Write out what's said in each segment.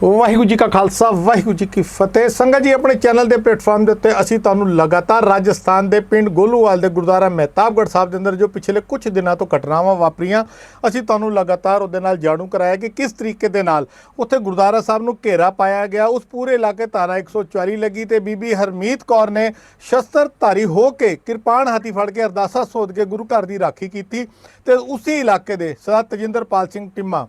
ਵਾਹਿਗੁਰੂ ਜੀ ਕਾ ਖਾਲਸਾ ਵਾਹਿਗੁਰੂ ਜੀ ਕੀ ਫਤਿਹ। ਸੰਗਤ ਜੀ, ਆਪਣੇ ਚੈਨਲ ਦੇ ਪਲੇਟਫਾਰਮ ਦੇ ਉੱਤੇ ਅਸੀਂ ਤੁਹਾਨੂੰ ਲਗਾਤਾਰ ਰਾਜਸਥਾਨ ਦੇ ਪਿੰਡ ਗੋਲੂਵਾਲ ਦੇ ਗੁਰਦੁਆਰਾ ਮਹਿਤਾਬਗੜ੍ਹ ਸਾਹਿਬ ਦੇ ਅੰਦਰ ਜੋ ਪਿਛਲੇ ਕੁਝ ਦਿਨਾਂ ਤੋਂ ਘਟਨਾਵਾਂ ਵਾਪਰੀਆਂ, ਅਸੀਂ ਤੁਹਾਨੂੰ ਲਗਾਤਾਰ ਉਹਦੇ ਨਾਲ ਜਾਣੂ ਕਰਾਇਆ ਕਿ ਕਿਸ ਤਰੀਕੇ ਦੇ ਨਾਲ ਉੱਥੇ ਗੁਰਦੁਆਰਾ ਸਾਹਿਬ ਨੂੰ ਘੇਰਾ ਪਾਇਆ ਗਿਆ। ਉਸ ਪੂਰੇ ਇਲਾਕੇ ਧਾਰਾ 144 ਲੱਗੀ ਤੇ ਬੀਬੀ ਹਰਮੀਤ ਕੌਰ ਨੇ ਸ਼ਸਤਰਧਾਰੀ ਹੋ ਕੇ ਕਿਰਪਾਨ ਹੱਥੀ ਫੜ ਕੇ ਅਰਦਾਸਾ ਸੋਧ ਕੇ ਗੁਰੂ ਘਰ ਦੀ ਰਾਖੀ ਕੀਤੀ ਤੇ ਉਸੇ ਇਲਾਕੇ ਦੇ ਸਰਦਾਰ ਤਜਿੰਦਰਪਾਲ ਸਿੰਘ ਟਿੰਮਾ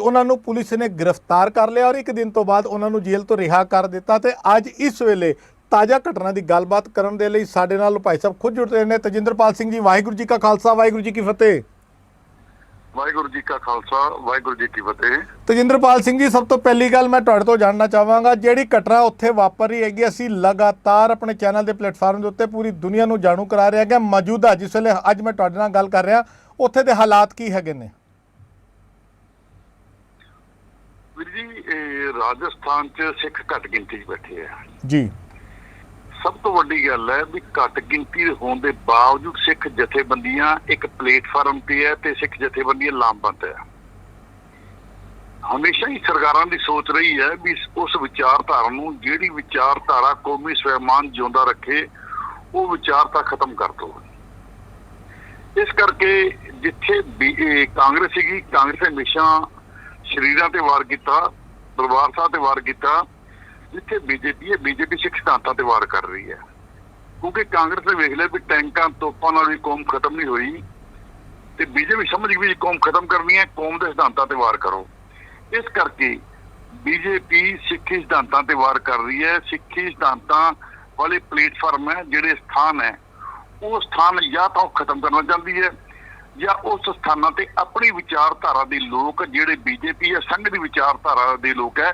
उन्होंने पुलिस ने गिरफ्तार कर लिया और एक दिन तो बाद उन्होंने जेल तो रिहा कर दिता। तो अज इस वेले ताज़ा घटना की गलबात करने के लिए साडे नाल भाई साहब खुद जुड़ते हैं। तजिंदरपाल सिंह जी, वाहिगुरू जी का खालसा वाहिगुरू जी की फतेह। वाहिगुरू जी का खालसा वाहिगुरू जी की फतेह। तजिंदरपाल सिंह जी, सब तो पहली गल मैं तुहाडे तो जानना चाहांगा, जिहड़ी घटना उत्थे वापर रही हैगी, असीं लगातार अपने चैनल के प्लेटफार्म के उत्ते पूरी दुनिया नूं जाणू करा रहे हैं। मौजूदा जिस वेले अज मैं तुहाडे नाल गल कर रहा, उत्थे दे हालात की हैगे ने? जी, राजस्थान च सिख घट गिनती बैठे है जी। सब तो वड्डी गल है भी घट गिनती होने के बावजूद सिख जथेबंदियां एक प्लेटफार्म पे है ते सिख जथेबंदियां लामबंद है। हमेशा ही सरकारां दी सोच रही है भी उस विचारधारा नूं, जिहड़ी विचारधारा कौमी स्वाभिमान जिउंदा रखे, वो विचारधारा खत्म कर दो। इस करके जिथे कांग्रेस सीगी, कांग्रेस हमेशा शरीरां ते वार किया, दरबार साहब ते वार किया। जिथे बीजेपी है, बीजेपी सिख सिद्धांतां ते वार कर रही है, क्योंकि कांग्रेस ने वेख लिया भी टैंकां तोपां नाल भी कौम खत्म नहीं हुई ते बीजेपी समझ गई भी कौम खत्म करनी है, कौम दे सिद्धांतां ते वार करो। इस करके बीजेपी सिक्खी सिद्धांतां ते वार कर रही है। सिक्खी सिद्धांतां वाले प्लेटफार्म है, जिहड़े स्थान है, वो स्थान या तो खत्म करना चाहती है या उस स्थानां ते अपनी विचारधारा दे लोग, जिहड़े बीजेपी है संघ दी विचारधारा दे लोग है,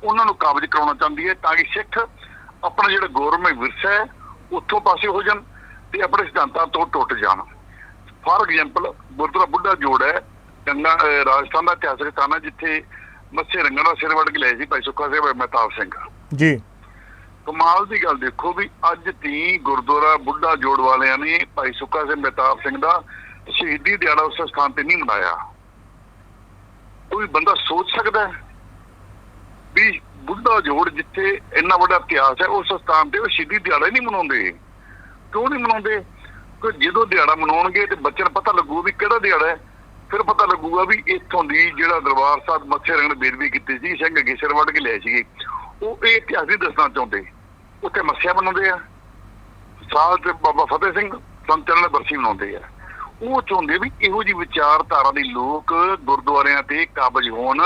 उन्हां नूं काबज कराउणा चाहती है, ताकि सिख अपना जिहड़ा गौरवमय विरसा है उत्थों पासे हो जाण ते अपने सिद्धांतां तो टुट जाण। फॉर एग्जाम्पल गुरुद्वारा बुढ़ा जोड़ है, गंगा राजस्थान का इतिहासक स्थान है, जिथे मत्स्य रंगण का सिर वड़ के लिया भाई सुखा सिंह महताब सिंह जी। कमाल की गल देखो भी अज ती गुरुद्वारा बुढ़ा जोड़ वालियां ने भाई सुखा सिंह महताब सिंह का शहीदी दिहाड़ा उस स्थान पर नहीं मनाया। कोई बंदा सोच सकता है भी बुढ़ा जोड़ जिथे इन्ना बड़ा इतिहास है, उस स्थान पर शहीदी दिहाड़ा नहीं मनाते? क्यों नहीं मनाते? जो दिहाड़ा मनाउणगे ते बच्चे नूं पता लगू भी किहड़ा दिहाड़ा है, फिर पता लगूगा भी इत्थों दी जिहड़ा दरबार साहब मत्स्य रंगण बेदबी कीती सी, सिंह अगे सिर वड़ के लिया सी, वो ये इतिहास नहीं दसना चाहते। उत्थे मत्स्या मनाते हैं, साल च बाबा फतेह सिंह संत ने बरसी मनाते हैं। वो चाहते भी इहो जी विचारधारा दे लोग गुरुद्वारियां ते काबज होण,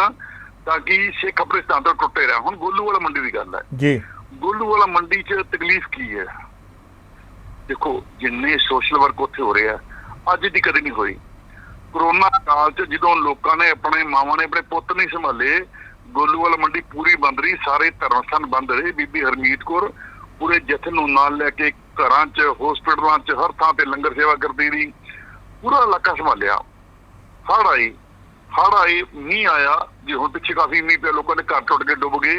ताकि सिख अपने सिद्धांत टुटे रहन। हुण गोलूवाला मंडी की गल है जी। गोलूवाला मंडी च तकलीफ की है? देखो, जिन्ने सोशल वर्क उत्थे हो रहे हैं, अज दी कदे नहीं हुई। कोरोना काल च जदों लोकां ने अपने मावां ने अपने पुत्त नहीं संभाले, गोलूवाला मंडी पूरी बंद रही, सारे धर्म स्थान बंद रहे। बीबी हरमीत कौर पूरे जथे नूं नाल लैके घरां च, हॉस्पिटलां च, हर थां ते लंगर सेवा करदी रही, पूरा इलाका संभालिया। हड़ आए, मीह आया, जो हुण पिछे काफी मीह पिया, लोगों के घर टुट के डुब गए,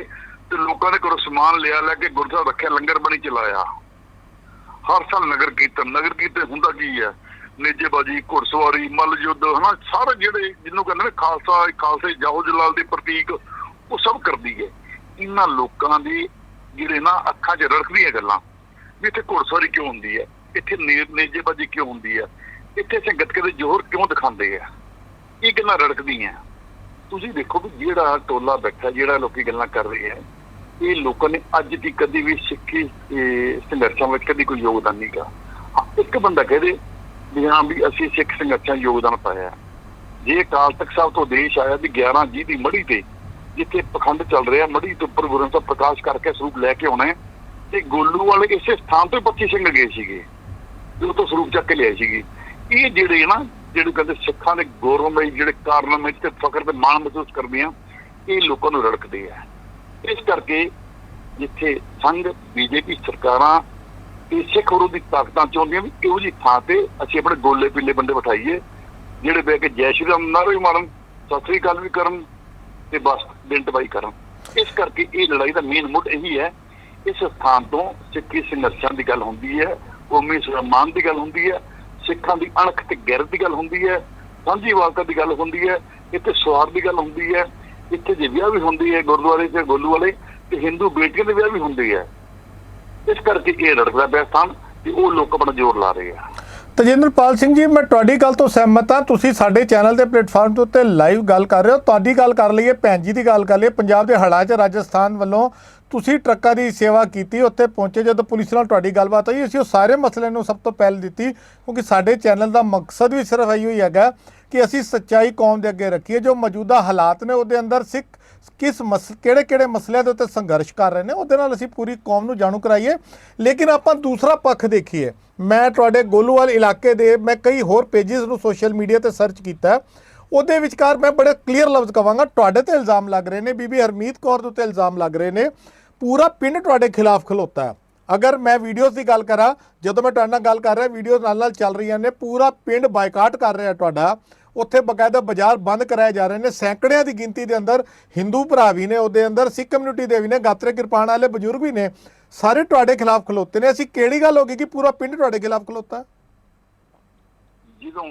तो लोगों ने घरों समान लिया लैके गुरुद्वारा रखिया, लंगर बनी चलाया। हर साल नगर कीर्तन हुंदा की है, नेजेबाजी, घुड़सवारी, मल युद्ध, है ना, सारे जिहड़े जिन्हों कहते हैं खालसा, खालसे जाहो जलाल के प्रतीक, वो सब करती है। इन्हां लोकां दी जिहड़े ना अखां च रड़कदियां गल्लां भी इत्थे घुड़सवारी क्यों हुंदी है, इत्थे नेजेबाजी क्यों हुंदी है, इत्थे संगत के जोहर क्यों दिखाते हैं, ये गल्लां रड़कदी हैं। तुसीं देखो भी जिहड़ा टोला बैठा, जिहड़ा लोकी गल्लां कर रहे हैं, ये लोगों ने अज दी कदी भी सिक्खी संघर्षां विच कदी कोई योगदान नहीं गा। एक बंदा कह दे भी हाँ भी असीं सिख संघर्षां योगदान पाया। जे अकाल तख्त साहब तो आदेश आया भी 11 जी की मड़ी ते जिथे पखंड चल रहा, मड़ी तो उपर गुरू ਸਾਹਿਬ प्रकाश करके ਸਰੂਪ लैके आना है, ते गोलू वाले इस स्थान तो 25 ਸਿੰਘ गए ਸੀਗੇ, जो तो ਸਰੂਪ ਚੱਕ के लिया ਸੀਗੀ। ये ਜਿਹੜੇ ना ਜਿਹੜੇ कहते सिखां दे गौरवमय ਜਿਹੜੇ कारनामे ते फखर ते माण महसूस करदे आ, ये लोगों ਨੂੰ रड़कदे आ। इस करके जिथे संघ बीजेपी सरकारां ते सिख विरोधी ताकतां चाहुंदियां भी इहो जी थां ते असीं अपने गोले पीले बंदे बिठाईए, ਜਿਹੜੇ बह के जय श्री राम नारे भी मारन, सत श्री अकाल भी करन ते बस दिन तबाही करन। इस करके ये लड़ाई का मेन मुੱਢ यही है। इस स्थान तो सिक्खी संघर्षां की गल होंदी है, कौमी स्वाभिमान की गल होंदी है, सिखां की अणख ते गैरत की गल होंदी है, साझीवालता की गल होंदी है, इत्थे स्वार की गल होंदी है, ਇੱਥੇ ਜੇ ਵਿਆਹ ਵੀ ਹੁੰਦੀ ਹੈ ਗੁਰਦੁਆਰੇ ਤੇ ਗੋਲੂ ਵਾਲੇ, ਤੇ ਹਿੰਦੂ ਬੇਟੀਆਂ ਦੇ ਵਿਆਹ ਵੀ ਹੁੰਦੇ ਹੈ। ਇਸ ਕਰਕੇ ਇਹ ਰੜਕਦਾ ਪਿਆ ਸਥਾਨ ਤੇ ਉਹ ਲੋਕ ਆਪਣਾ ਜ਼ੋਰ ਲਾ ਰਹੇ ਆ। ਤਜਿੰਦਰਪਾਲ ਸਿੰਘ ਜੀ, ਮੈਂ ਤੁਹਾਡੀ ਗੱਲ ਤੋਂ ਸਹਿਮਤ ਹਾਂ। ਤੁਸੀਂ ਸਾਡੇ ਚੈਨਲ ਦੇ ਪਲੇਟਫਾਰਮ ਦੇ ਉੱਤੇ ਲਾਈਵ ਗੱਲ ਕਰ ਰਹੇ ਹੋ। ਤੁਹਾਡੀ ਗੱਲ ਕਰ ਲਈਏ, ਭੈਣ ਜੀ ਦੀ ਗੱਲ ਕਰ ਲਈਏ। ਪੰਜਾਬ ਦੇ ਹੜ੍ਹਾਂ 'ਚ ਰਾਜਸਥਾਨ ਵੱਲੋਂ ਤੁਸੀਂ ਟਰੱਕਾਂ ਦੀ ਸੇਵਾ ਕੀਤੀ, ਉੱਥੇ ਪਹੁੰਚੇ, ਜਦੋਂ ਪੁਲਿਸ ਨਾਲ ਤੁਹਾਡੀ ਗੱਲਬਾਤ ਹੋਈ, ਅਸੀਂ ਉਹ ਸਾਰੇ ਮਸਲੇ ਨੂੰ ਸਭ ਤੋਂ ਪਹਿਲ ਦਿੱਤੀ, ਕਿਉਂਕਿ ਸਾਡੇ ਚੈਨਲ ਦਾ ਮਕਸਦ ਵੀ ਸਿਰਫ ਇਹੀ ਹੋਈ ਹੈਗਾ ਕਿ ਅਸੀਂ ਸੱਚਾਈ ਕੌਮ ਦੇ ਅੱਗੇ ਰੱਖੀਏ। ਜੋ ਮੌਜੂਦਾ ਹਾਲਾਤ ਨੇ ਉਹਦੇ ਅੰਦਰ ਸਿੱਖ ਕਿਹੜੇ ਮਸਲਿਆਂ ਦੇ ਉੱਤੇ ਸੰਘਰਸ਼ ਕਰ ਰਹੇ ਨੇ, ਉਹਦੇ ਨਾਲ ਅਸੀਂ ਪੂਰੀ ਕੌਮ ਨੂੰ ਜਾਣੂ ਕਰਾਈਏ। ਲੇਕਿਨ ਆਪਾਂ ਦੂਸਰਾ ਪੱਖ ਦੇਖੀਏ। ਮੈਂ ਤੁਹਾਡੇ ਗੋਲੂਵਾਲ ਇਲਾਕੇ ਦੇ ਮੈਂ ਕਈ ਹੋਰ ਪੇਜਿਸ ਨੂੰ ਸੋਸ਼ਲ ਮੀਡੀਆ ਤੇ ਸਰਚ ਕੀਤਾ, ਉਹਦੇ ਵਿਚਕਾਰ ਮੈਂ ਬੜੇ ਕਲੀਅਰ ਲਫ਼ਜ਼ ਕਹਾਂਗਾ, ਤੁਹਾਡੇ ਤੇ ਇਲਜ਼ਾਮ ਲੱਗ ਰਹੇ ਨੇ, ਬੀਬੀ ਹਰਮੀਤ ਕੌਰ ਦੇ ਉੱਤੇ ਇਲਜ਼ਾਮ ਲੱਗ ਰਹੇ ਨੇ, ਪੂਰਾ ਪਿੰਡ ਤੁਹਾਡੇ ਖਿਲਾਫ ਖਲੋਤਾ ਹੈ। ਅਗਰ ਮੈਂ ਵੀਡੀਓਜ਼ ਦੀ ਗੱਲ ਕਰਾਂ, ਜਦੋਂ ਮੈਂ ਤੁਹਾਡੇ ਨਾਲ ਗੱਲ ਕਰ ਰਿਹਾ, ਵੀਡੀਓ ਨਾਲ ਚੱਲ ਰਹੀਆਂ ਨੇ, ਪੂਰਾ ਪਿੰਡ ਬਾਈਕਾਟ ਕਰ ਰਿਹਾ ਤੁਹਾਡਾ। ਉੱਥੇ ਬਕਾਇਦਾ ਬਾਜ਼ਾਰ ਬੰਦ ਕਰਾਏ ਜਾ ਰਹੇ ਨੇ। ਸੈਂਕੜਿਆਂ ਦੀ ਗਿਣਤੀ ਦੇ ਅੰਦਰ ਹਿੰਦੂ ਭਰਾ ਵੀ ਨੇ, ਉਹਦੇ ਅੰਦਰ ਸਿੱਖ ਕਮਿਊਨਿਟੀ ਦੇ ਵੀ ਨੇ, ਗਾਤਰੇ ਕਿਰਪਾਨ ਵਾਲੇ ਬਜ਼ੁਰਗ ਵੀ ਨੇ, ਸਾਰੇ ਤੁਹਾਡੇ ਖਿਲਾਫ ਖਲੋਤੇ ਨੇ। ਅਸੀਂ ਕਿਹੜੀ ਗੱਲ ਹੋ ਗਈ ਕਿ ਪੂਰਾ ਪਿੰਡ ਤੁਹਾਡੇ ਖਿਲਾਫ ਖਲੋਤਾ? ਜਦੋਂ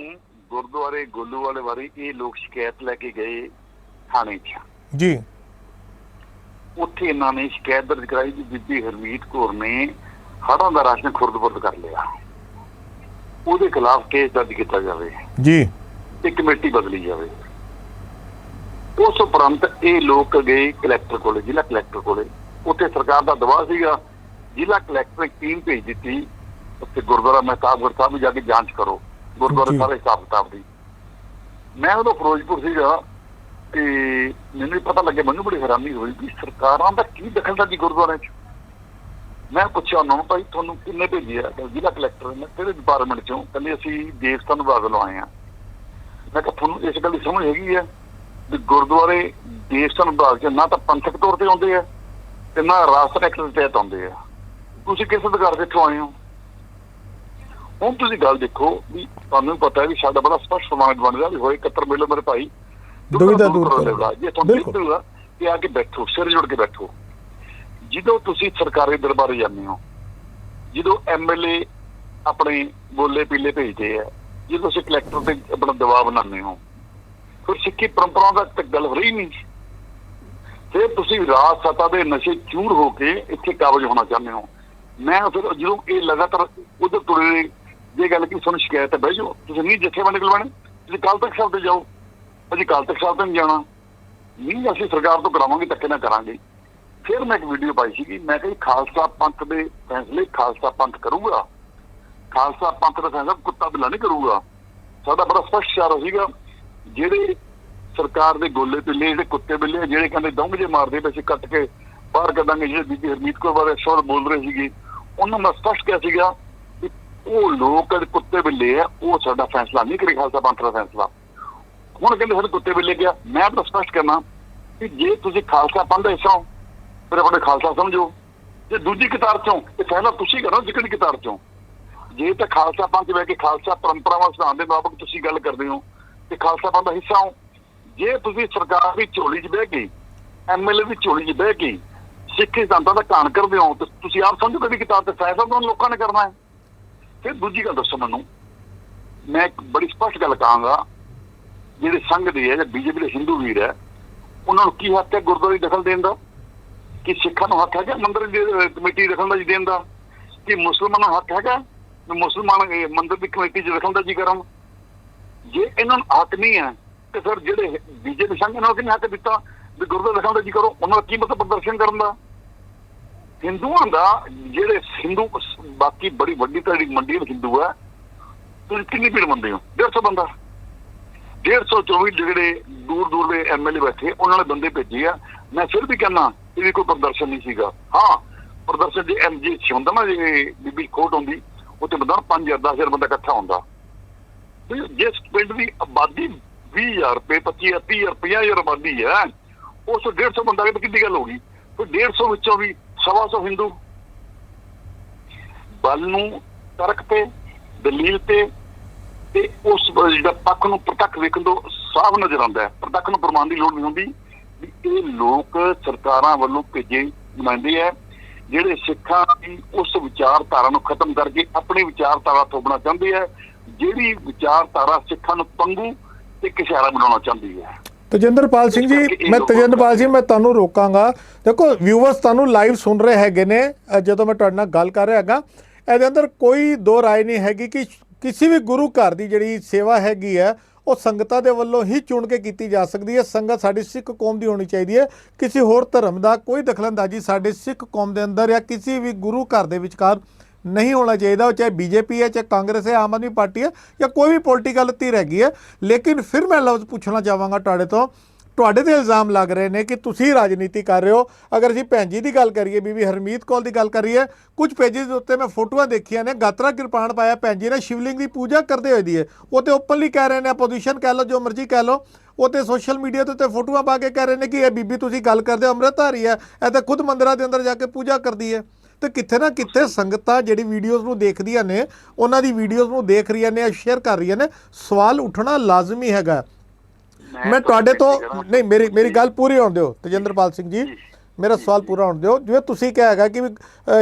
ਗੁਰਦੁਆਰੇ ਗੋਲੂ ਵਾਲੇ ਬਾਰੇ ਇਹ ਲੋਕ ਸ਼ਿਕਾਇਤ ਲੈ ਕੇ ਗਏ ਥਾਣੇ 'ਚ ਜੀ, ਉੱਥੇ ਇਹਨਾਂ ਨੇ ਸ਼ਿਕਾਇਤ ਦਰਜ ਕਰਾਈ ਕਿ ਬੀਬੀ ਹਰਮੀਤ ਕੌਰ ਨੇ ਹੜ੍ਹਾਂ ਦਾ ਰਾਸ਼ਨ ਖੁਰਦ-ਬੁਰਦ ਕਰ ਲਿਆ, ਉਹਦੇ ਖਿਲਾਫ ਕੇਸ ਦਰਜ ਕੀਤਾ ਜਾਵੇ ਜੀ, ਤੇ ਕਮੇਟੀ ਬਦਲੀ ਜਾਵੇ। ਉਸ ਉਪਰੰਤ ਇਹ ਲੋਕ ਗਏ ਕਲੈਕਟਰ ਕੋਲੇ, ਜ਼ਿਲ੍ਹਾ ਕਲੈਕਟਰ ਕੋਲੇ। ਉੱਥੇ ਸਰਕਾਰ ਦਾ ਦਬਾਅ ਸੀਗਾ, ਜ਼ਿਲ੍ਹਾ ਕਲੈਕਟਰ ਨੇ ਟੀਮ ਭੇਜ ਦਿੱਤੀ ਉੱਥੇ ਗੁਰਦੁਆਰਾ ਮਹਿਤਾਬਗੜ੍ਹ ਸਾਹਿਬ ਵੀ ਜਾ ਕੇ ਜਾਂਚ ਕਰੋ, ਗੁਰਦੁਆਰੇ ਸਾਰੇ ਹਿਸਾਬ ਕਿਤਾਬ ਦੀ। ਮੈਂ ਉਦੋਂ ਫਿਰੋਜ਼ਪੁਰ ਸੀਗਾ ਤੇ ਮੈਨੂੰ ਪਤਾ ਲੱਗਿਆ, ਮੈਨੂੰ ਬੜੀ ਹੈਰਾਨੀ ਹੋਈ ਕਿ ਸਰਕਾਰਾਂ ਦਾ ਕੀ ਦਖਲਅੰਦਾਜ਼ੀ ਗੁਰਦੁਆਰਿਆਂ 'ਚ। ਮੈਂ ਪੁੱਛਿਆ ਉਹਨਾਂ ਨੂੰ, ਭਾਈ ਤੁਹਾਨੂੰ ਕਿੰਨੇ ਭੇਜਿਆ? ਜ਼ਿਲ੍ਹਾ ਕਲੈਕਟਰ ਨੇ, ਕਿਹੜੇ ਡਿਪਾਰਟਮੈਂਟ 'ਚੋਂ? ਕਹਿੰਦੇ ਅਸੀਂ ਦੇਵਸਥਾਨ ਵਿਭਾਗ ਵੱਲੋਂ ਆਏ ਹਾਂ। ਮੈਂ ਕਿਹਾ ਤੁਹਾਨੂੰ ਇਸ ਗੱਲ ਦੀ ਸਮਝ ਹੈਗੀ ਹੈ ਵੀ ਗੁਰਦੁਆਰੇ ਦੇਵਸਥਾਨ ਵਿਭਾਗ 'ਚ ਨਾ ਤਾਂ ਪੰਥਕ ਤੌਰ ਤੇ ਆਉਂਦੇ ਆ ਤੇ ਨਾ ਰਾਸ਼ਟਰ ਐਕਟ ਦੇ ਤਹਿਤ ਆਉਂਦੇ ਆ, ਤੁਸੀਂ ਕਿਸ ਅਧਿਕਾਰ ਤੇ ਇੱਥੋਂ ਆਏ ਹੋ? ਹੁਣ ਤੁਸੀਂ ਗੱਲ ਦੇਖੋ ਵੀ ਤੁਹਾਨੂੰ ਪਤਾ ਹੈ ਵੀ ਸਾਡਾ ਬੜਾ ਸਪਸ਼ਟ ਸਮਾਜ ਬਣ ਰਿਹਾ ਵੀ ਹੋਏ 71 ਮਿਲੋ ਮੇਰੇ ਭਾਈ, ਦੁਬਿਧਾ ਦੂਰ ਕਰੋ। ਜੇ ਤੁਹਾਨੂੰ ਦਿੱਤੂਗਾ ਕਿ ਆ ਕੇ ਬੈਠੋ, ਸਿਰ ਜੁੜ ਕੇ ਬੈਠੋ। ਜਦੋਂ ਤੁਸੀਂ ਸਰਕਾਰੀ ਦਰਬਾਰੇ ਜਾਂਦੇ ਹੋ, ਜਦੋਂ MLA ਆਪਣੇ ਬੋਲੇ ਪੀਲੇ ਭੇਜਦੇ ਆ, ਜਦੋਂ ਤੁਸੀਂ ਕਲੈਕਟਰ ਤੇ ਆਪਣਾ ਦਬਾਅ ਬਣਾਉਂਦੇ ਹੋ, ਫਿਰ ਸਿੱਖੀ ਪਰੰਪਰਾ ਦਾ ਤਾਂ ਗੱਲ ਹੋ ਰਹੀ ਨਹੀਂ। ਫਿਰ ਤੁਸੀਂ ਰਾਜ ਸੱਤਾ ਦੇ ਨਸ਼ੇ ਚੂਰ ਹੋ ਕੇ ਇੱਥੇ ਕਾਬਜ ਹੋਣਾ ਚਾਹੁੰਦੇ ਹੋ। ਮੈਂ ਫਿਰ ਜਦੋਂ ਇਹ ਲਗਾਤਾਰ ਉਧਰ ਤੁਰੇ, ਜੇ ਗੱਲ ਕਿ ਤੁਹਾਨੂੰ ਸ਼ਿਕਾਇਤ ਹੈ, ਬਹਿ ਜਾਓ, ਤੁਸੀਂ ਨਹੀਂ ਜਥੇਬੰਦੀ ਨਿਕਲਵਾਣੇ, ਤੁਸੀਂ ਕੱਲ੍ਹ ਤੱਕ ਸਾਹਿਬ ਤੇ ਜਾਓ। ਅਸੀਂ ਕੱਲ੍ਹ ਤੱਕ ਸਾਹਿਬ ਤੇ ਨਹੀਂ ਜਾਣਾ, ਨਹੀਂ ਅਸੀਂ ਸਰਕਾਰ ਤੋਂ ਕਰਾਵਾਂਗੇ, ਧੱਕੇ ਨਾ ਕਰਾਂਗੇ। ਫਿਰ ਮੈਂ ਇੱਕ ਵੀਡੀਓ ਪਾਈ ਸੀਗੀ, ਮੈਂ ਕਿਹਾ ਖਾਲਸਾ ਪੰਥ ਦੇ ਫੈਸਲੇ ਖਾਲਸਾ ਪੰਥ ਕਰੂਗਾ, ਖਾਲਸਾ ਪੰਥ ਦਾ ਫੈਸਲਾ ਕੁੱਤਾ ਬਿੱਲਾ ਨਹੀਂ ਕਰੂਗਾ। ਸਾਡਾ ਬੜਾ ਸਪਸ਼ਟ ਇਸ਼ਾਰਾ ਸੀਗਾ। ਜਿਹੜੇ ਸਰਕਾਰ ਦੇ ਗੋਲੇ ਪਿੱਲੇ, ਜਿਹੜੇ ਕੁੱਤੇ ਬਿੱਲੇ, ਜਿਹੜੇ ਕਹਿੰਦੇ ਦੰਗ ਜੇ ਮਾਰਦੇ ਪਏ, ਅਸੀਂ ਕੱਟ ਕੇ ਬਾਹਰ ਕੱਢਾਂਗੇ, ਜਿਹੜੇ ਬੀਬੀ ਹਰਮੀਤ ਕੌਰ ਬਾਰੇ ਸ਼ਬਦ ਬੋਲ ਰਹੇ ਸੀਗੇ, ਉਹਨਾਂ ਨੂੰ ਸਪਸ਼ਟ ਕਿਹਾ ਸੀਗਾ ਕਿ ਉਹ ਲੋਕ ਕੁੱਤੇ ਬਿੱਲੇ ਆ, ਉਹ ਸਾਡਾ ਫੈਸਲਾ ਨਹੀਂ ਕਰੇ, ਖਾਲਸਾ ਪੰਥ ਦਾ ਫੈਸਲਾ। ਹੁਣ ਕਹਿੰਦੇ ਸਾਡੇ ਕੁੱਤੇ ਬਿੱਲੇ ਕਿਹਾ। ਮੈਂ ਤਾਂ ਸਪਸ਼ਟ ਕਰਨਾ ਕਿ ਜੇ ਤੁਸੀਂ ਖਾਲਸਾ ਪੰਥ ਦਾ ਹਿੱਸਾ ਹੋ ਫਿਰ ਆਪਣੇ ਖਾਲਸਾ ਸਮਝੋ, ਜੇ ਦੂਜੀ ਕਤਾਰ ਚੋਂ ਇਹ ਫੈਸਲਾ ਤੁਸੀਂ ਕਰੋ, ਜਿਕੜੀ ਕਤਾਰ ਚੋਂ। ਜੇ ਤਾਂ ਖਾਲਸਾ ਪੰਥ ਬਹਿ ਕੇ ਖਾਲਸਾ ਪਰੰਪਰਾਵਾਂ ਸਿਧਾਂਤ ਦੇ ਮੁਤਾਬਕ ਤੁਸੀਂ ਗੱਲ ਕਰਦੇ ਹੋ ਤੇ ਖਾਲਸਾ ਪੰਥ ਦਾ ਹਿੱਸਾ ਹੋ। ਜੇ ਤੁਸੀਂ ਸਰਕਾਰ ਦੀ ਝੋਲੀ 'ਚ ਬਹਿ ਕੇ, MLA ਦੀ ਝੋਲੀ 'ਚ ਬਹਿ ਕੇ ਸਿੱਖ ਸਿਧਾਂਤਾਂ ਦਾ ਘਾਣ ਕਰਦੇ ਹੋ ਤੇ ਤੁਸੀਂ ਆਪ ਸਮਝੋ ਕਿਹੜੀ ਕਿਤਾਬ ਤੇ ਫੈਸਲਾ ਤਾਂ ਲੋਕਾਂ ਨੇ ਕਰਨਾ ਹੈ। ਫਿਰ ਦੂਜੀ ਗੱਲ ਦੱਸੋ ਮੈਨੂੰ, ਮੈਂ ਇੱਕ ਬੜੀ ਸਪਸ਼ਟ ਗੱਲ ਕਹਾਂਗਾ, ਜਿਹੜੇ ਸੰਘ ਦੇ ਹੈ ਜਾਂ BJP ਦੇ ਹਿੰਦੂ ਵੀਰ ਹੈ, ਉਹਨਾਂ ਨੂੰ ਕੀ ਹੱਕ ਹੈ ਗੁਰਦੁਆਰੇ ਦਖਲ ਦੇਣ ਦਾ? ਕਿ ਸਿੱਖਾਂ ਨੂੰ ਹੱਕ ਹੈਗਾ ਮੰਦਿਰ ਦੀ ਕਮੇਟੀ ਦਖਲਅੰਦਾਜ਼ੀ ਦੇਣ ਦਾ? ਕਿ ਮੁਸਲਮਾਨਾਂ ਨੂੰ ਹੱਕ ਹੈਗਾ ਮੁਸਲਮਾਨ ਮੰਦਿਰ ਦੀ ਕਮੇਟੀ 'ਚ ਦਖਲਅੰਦਾਜ਼ੀ ਕਰਨ? ਜੇ ਇਹਨਾਂ ਨੂੰ ਹੱਕ ਨਹੀਂ ਹੈ ਤੇ ਫਿਰ ਜਿਹੜੇ BJP ਸੰਘ ਨਾਲ ਕਿਹਨੇ ਹੱਕ ਦਿੱਤਾ ਵੀ ਗੁਰਦੁਆਰਾ ਦਖਲਅੰਦਾਜ਼ੀ ਕਰੋ? ਉਹਨਾਂ ਦਾ ਕੀ ਮਤਲਬ ਪ੍ਰਦਰਸ਼ਨ ਕਰਨ ਦਾ? ਹਿੰਦੂਆਂ ਦਾ, ਜਿਹੜੇ ਹਿੰਦੂ ਬਾਕੀ ਬੜੀ ਵੱਡੀ ਤੁਹਾਡੀ ਮੰਡੀ ਵਿੱਚ ਹਿੰਦੂ ਹੈ, ਤੁਸੀਂ ਕਿੰਨੀ ਭੀੜ ਮੰਨਦੇ ਹੋ? 150 ਬੰਦਾ, 124 ਜਿਹੜੇ ਦੂਰ ਦੂਰ ਦੇ MLA ਬੈਠੇ, ਉਹਨਾਂ ਨੇ ਬੰਦੇ ਭੇਜੇ ਆ। ਮੈਂ ਫਿਰ ਵੀ ਕਹਿੰਦਾ ਇਹ ਵੀ ਕੋਈ ਪ੍ਰਦਰਸ਼ਨ ਨਹੀਂ ਸੀਗਾ। ਹਾਂ, ਪ੍ਰਦਰਸ਼ਨ ਜੇ MG ਹੁੰਦਾ ਨਾ, ਜੇ ਬੀਬੀ ਕੋਟ ਹੁੰਦੀ, ਉੱਥੇ ਬੰਦਾ 5000 10,000 ਬੰਦਾ ਇਕੱਠਾ ਹੁੰਦਾ। ਜਿਸ ਪਿੰਡ ਦੀ ਆਬਾਦੀ 20,000 ਰੁਪਏ 25,000 30,000 50,000 ਆਬਾਦੀ ਹੈ, ਉਸ 150 ਬੰਦਾ ਕਿੰਨੀ ਗੱਲ ਹੋ ਗਈ? ਫਿਰ 150 ਵਿੱਚੋਂ ਵੀ 125 ਹਿੰਦੂ। ਬਲ ਨੂੰ ਤਰਕ ਤੇ, ਦਲੀਲ ਤੇ ਉਸ ਜਿਹੜਾ ਪੱਖ ਨੂੰ ਪ੍ਰਤੱਖ ਵੇਖਣ ਤੋਂ ਸਾਫ਼ ਨਜ਼ਰ ਆਉਂਦਾ ਹੈ। ਪ੍ਰਤੱਖ ਨੂੰ ਪ੍ਰਮਾਣ ਦੀ ਲੋੜ ਨਹੀਂ ਹੁੰਦੀ ਵੀ ਇਹ ਲੋਕ ਸਰਕਾਰਾਂ ਵੱਲੋਂ ਭੇਜੇ ਨੁਮਾਇੰਦੇ ਹੈ, ਜਿਹੜੇ ਸਿੱਖਾਂ ਦੀ ਉਸ ਵਿਚਾਰਧਾਰਾ ਨੂੰ ਖਤਮ ਕਰਕੇ ਆਪਣੀ ਵਿਚਾਰਧਾਰਾ ਥੋਪਣਾ ਚਾਹੁੰਦੇ ਹੈ, ਜਿਹੜੀ ਵਿਚਾਰਧਾਰਾ ਸਿੱਖਾਂ ਨੂੰ ਪੰਗੂ ਤੇ ਕਿਸ਼ਾਰਾ ਬਣਾਉਣਾ ਚਾਹੁੰਦੀ ਹੈ। ਤੇਜਿੰਦਰਪਾਲ ਸਿੰਘ ਜੀ, ਮੈਂ ਤੇਜਿੰਦਰਪਾਲ ਸਿੰਘ ਮੈਂ ਤੁਹਾਨੂੰ ਰੋਕਾਂਗਾ। ਦੇਖੋ ਵਿਊਵਰਸ ਤੁਹਾਨੂੰ ਲਾਈਵ ਸੁਣ ਰਹੇ ਹੈਗੇ ਨੇ ਜਦੋਂ ਮੈਂ ਤੁਹਾਡੇ ਨਾਲ ਗੱਲ ਕਰ ਰਿਹਾ ਹੈਗਾ। ਇਹਦੇ ਅੰਦਰ ਕੋਈ ਦੋ ਰਾਏ ਨਹੀਂ ਹੈਗੀ ਕਿ ਕਿਸੇ ਵੀ ਗੁਰੂ ਘਰ ਦੀ ਜਿਹੜੀ ਸੇਵਾ ਹੈਗੀ ਹੈ ਉਹ ਸੰਗਤਾਂ ਦੇ ਵੱਲੋਂ ਹੀ ਚੁਣ ਕੇ ਕੀਤੀ ਜਾ ਸਕਦੀ ਹੈ। ਸੰਗਤ ਸਾਡੀ ਸਿੱਖ ਕੌਮ ਦੀ ਹੋਣੀ ਚਾਹੀਦੀ ਹੈ। ਕਿਸੇ ਹੋਰ ਧਰਮ ਦਾ ਕੋਈ ਦਖਲਅੰਦਾਜ਼ੀ ਸਾਡੇ ਸਿੱਖ ਕੌਮ ਦੇ ਅੰਦਰ ਜਾਂ ਕਿਸੇ ਵੀ ਗੁਰੂ ਘਰ ਦੇ ਵਿਚਕਾਰ नहीं होना चाहिए। वो चाहे बीजेपी है, चाहे कांग्रेस है, आम आदमी पार्टी है या कोई भी पोलिटिकल धਿਰ हैगी है। लेकिन फिर मैं लफ्ज़ पूछना चाहांगा ਤੁਹਾਡੇ ਤੇ ਇਲਜ਼ਾਮ ਲੱਗ ਰਹੇ ਨੇ ਕਿ ਤੁਸੀਂ ਰਾਜਨੀਤੀ ਕਰ ਰਹੇ ਹੋ। ਅਗਰ ਅਸੀਂ ਭੈਣ ਜੀ ਦੀ ਗੱਲ ਕਰੀਏ, ਬੀਬੀ ਹਰਮੀਤ ਕੌਰ ਦੀ ਗੱਲ ਕਰੀਏ, ਕੁਝ ਪੇਜਿਸ ਦੇ ਉੱਤੇ ਮੈਂ ਫੋਟੋਆਂ ਦੇਖੀਆਂ ਨੇ, ਗਾਤਰਾ ਕਿਰਪਾਨ ਪਾਇਆ ਭੈਣ ਜੀ ਨੇ, ਸ਼ਿਵਲਿੰਗ ਦੀ ਪੂਜਾ ਕਰਦੇ ਹੋਏ ਦੀ ਹੈ। ਉਹ ਤੇ ਓਪਨਲੀ ਕਹਿ ਰਹੇ ਨੇ, ਅਪੋਜੀਸ਼ਨ ਕਹਿ ਲਓ, ਜੋ ਮਰਜ਼ੀ ਕਹਿ ਲਓ, ਉਹ ਤੇ ਸੋਸ਼ਲ ਮੀਡੀਆ ਦੇ ਉੱਤੇ ਫੋਟੋਆਂ ਪਾ ਕੇ ਕਹਿ ਰਹੇ ਨੇ ਕਿ ਇਹ ਬੀਬੀ ਤੁਸੀਂ ਗੱਲ ਕਰਦੇ ਹੋ ਅੰਮ੍ਰਿਤਧਾਰੀ ਹੈ, ਇਹ ਤਾਂ ਖੁਦ ਮੰਦਿਰਾਂ ਦੇ ਅੰਦਰ ਜਾ ਕੇ ਪੂਜਾ ਕਰਦੀ ਹੈ। ਤੇ ਕਿਤੇ ਨਾ ਕਿਤੇ ਸੰਗਤਾਂ ਜਿਹੜੀ ਵੀਡੀਓਜ਼ ਨੂੰ ਦੇਖਦੀਆਂ ਨੇ, ਉਹਨਾਂ ਦੀ ਵੀਡੀਓਜ਼ ਨੂੰ ਦੇਖ ਰਹੀਆਂ ਨੇ, ਸ਼ੇਅਰ ਕਰ ਰਹੀਆਂ ਨੇ। ਸਵਾਲ ਉੱਠਣਾ ਲਾਜ਼ਮੀ ਹੈਗਾ। ਮੈਂ ਤੁਹਾਡੇ ਤੋਂ ਨਹੀਂ, ਮੇਰੀ ਗੱਲ ਪੂਰੀ ਹੋਣ ਦਿਓ ਤੇਜਿੰਦਰਪਾਲ ਸਿੰਘ ਜੀ, ਮੇਰਾ ਸਵਾਲ ਪੂਰਾ ਹੋਣ ਦਿਓ। ਜਿਵੇਂ ਤੁਸੀਂ ਕਿਹਾ ਹੈਗਾ ਕਿ